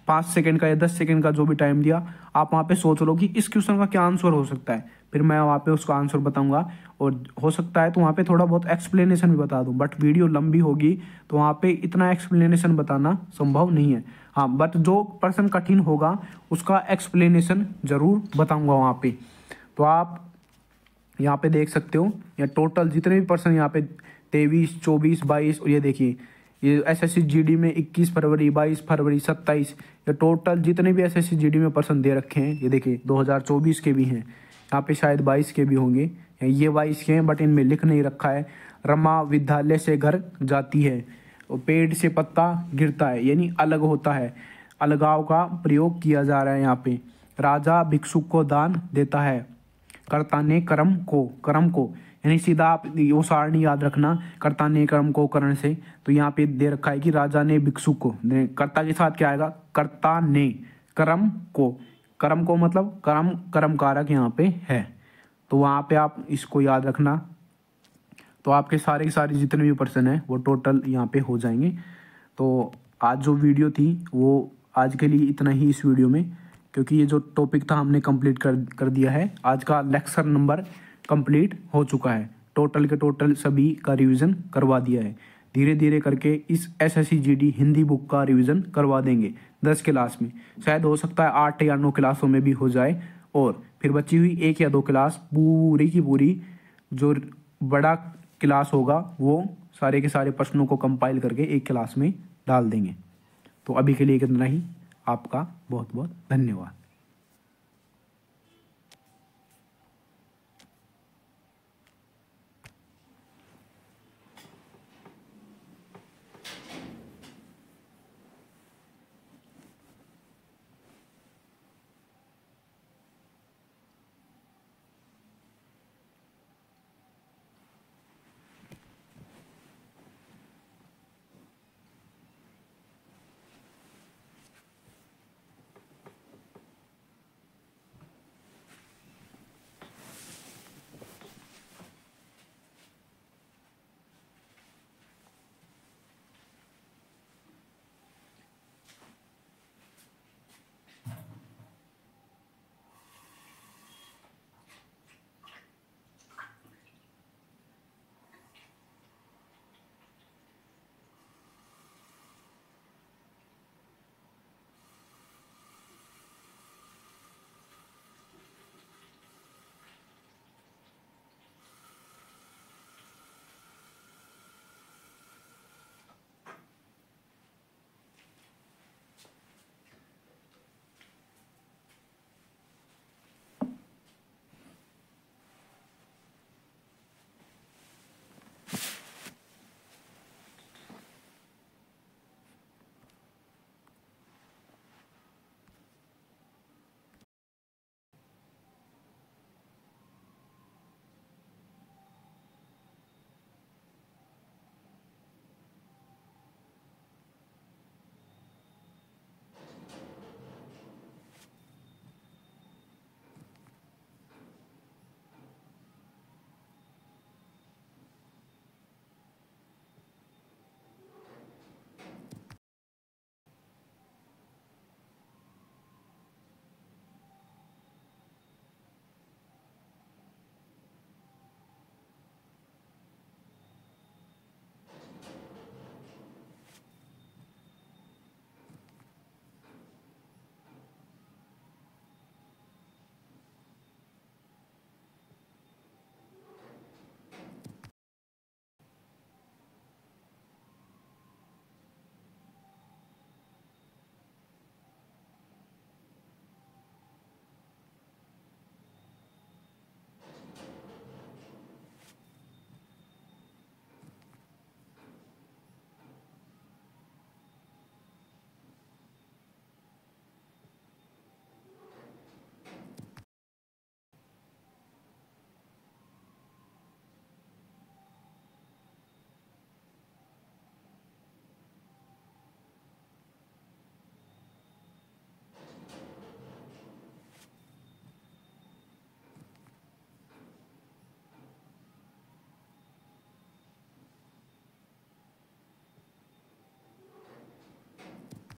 5 सेकंड का या 10 सेकंड का जो भी टाइम दिया, आप वहाँ पे सोच लो कि इस क्वेश्चन का क्या आंसर हो सकता है। फिर मैं वहाँ पे उसका आंसर बताऊंगा और हो सकता है तो वहाँ पे थोड़ा बहुत एक्सप्लेनेशन भी बता दूं, बट वीडियो लंबी होगी तो वहाँ पे इतना एक्सप्लेनेशन बताना संभव नहीं है। हाँ, बट जो पर्सन कठिन होगा उसका एक्सप्लेनेशन जरूर बताऊंगा वहाँ पे। तो आप यहाँ पे देख सकते हो, या टोटल जितने भी पर्सन यहाँ पे 23, 24, 22 और ये देखिए ये SSC GD में 21 फरवरी, 22 फरवरी, 27, ये टोटल जितने भी SSC GD में पर्सन दे रखे हैं। ये देखिए 2024 के भी हैं, यहाँ पे शायद 22 के भी होंगे, ये 22 के हैं बट इनमें लिख नहीं रखा है। रमा विद्यालय से घर जाती है और पेड़ से पत्ता गिरता है, यानी अलग होता है। अलगाव का प्रयोग किया जा रहा है यहाँ पे। राजा भिक्षुक को दान देता है। कर्ता ने कर्म को यानी सीधा आप वो सारणी याद रखना, कर्ता ने कर्म को करण से। तो यहाँ पे दे रखा है कि राजा ने भिक्षुक को, कर्ता के साथ क्या आएगा, कर्ता ने कर्म को मतलब कर्म कारक यहाँ पे है। तो वहाँ पे आप इसको याद रखना। तो आपके सारे के सारे जितने भी पर्सन है वो टोटल यहाँ पे हो जाएंगे। तो आज जो वीडियो थी वो आज के लिए इतना ही इस वीडियो में, क्योंकि ये जो टॉपिक था हमने कंप्लीट कर दिया है। आज का लेक्चर नंबर कंप्लीट हो चुका है। टोटल के टोटल सभी का रिवीजन करवा दिया है। धीरे धीरे करके इस SSC GD हिंदी बुक का रिवीजन करवा देंगे 10 क्लास में। शायद हो सकता है 8 या 9 क्लासों में भी हो जाए, और फिर बची हुई 1 या 2 क्लास पूरी की पूरी जो बड़ा क्लास होगा वो सारे के सारे प्रश्नों को कंपाइल करके एक क्लास में डाल देंगे। तो अभी के लिए इतना ही। आपका बहुत बहुत धन्यवाद।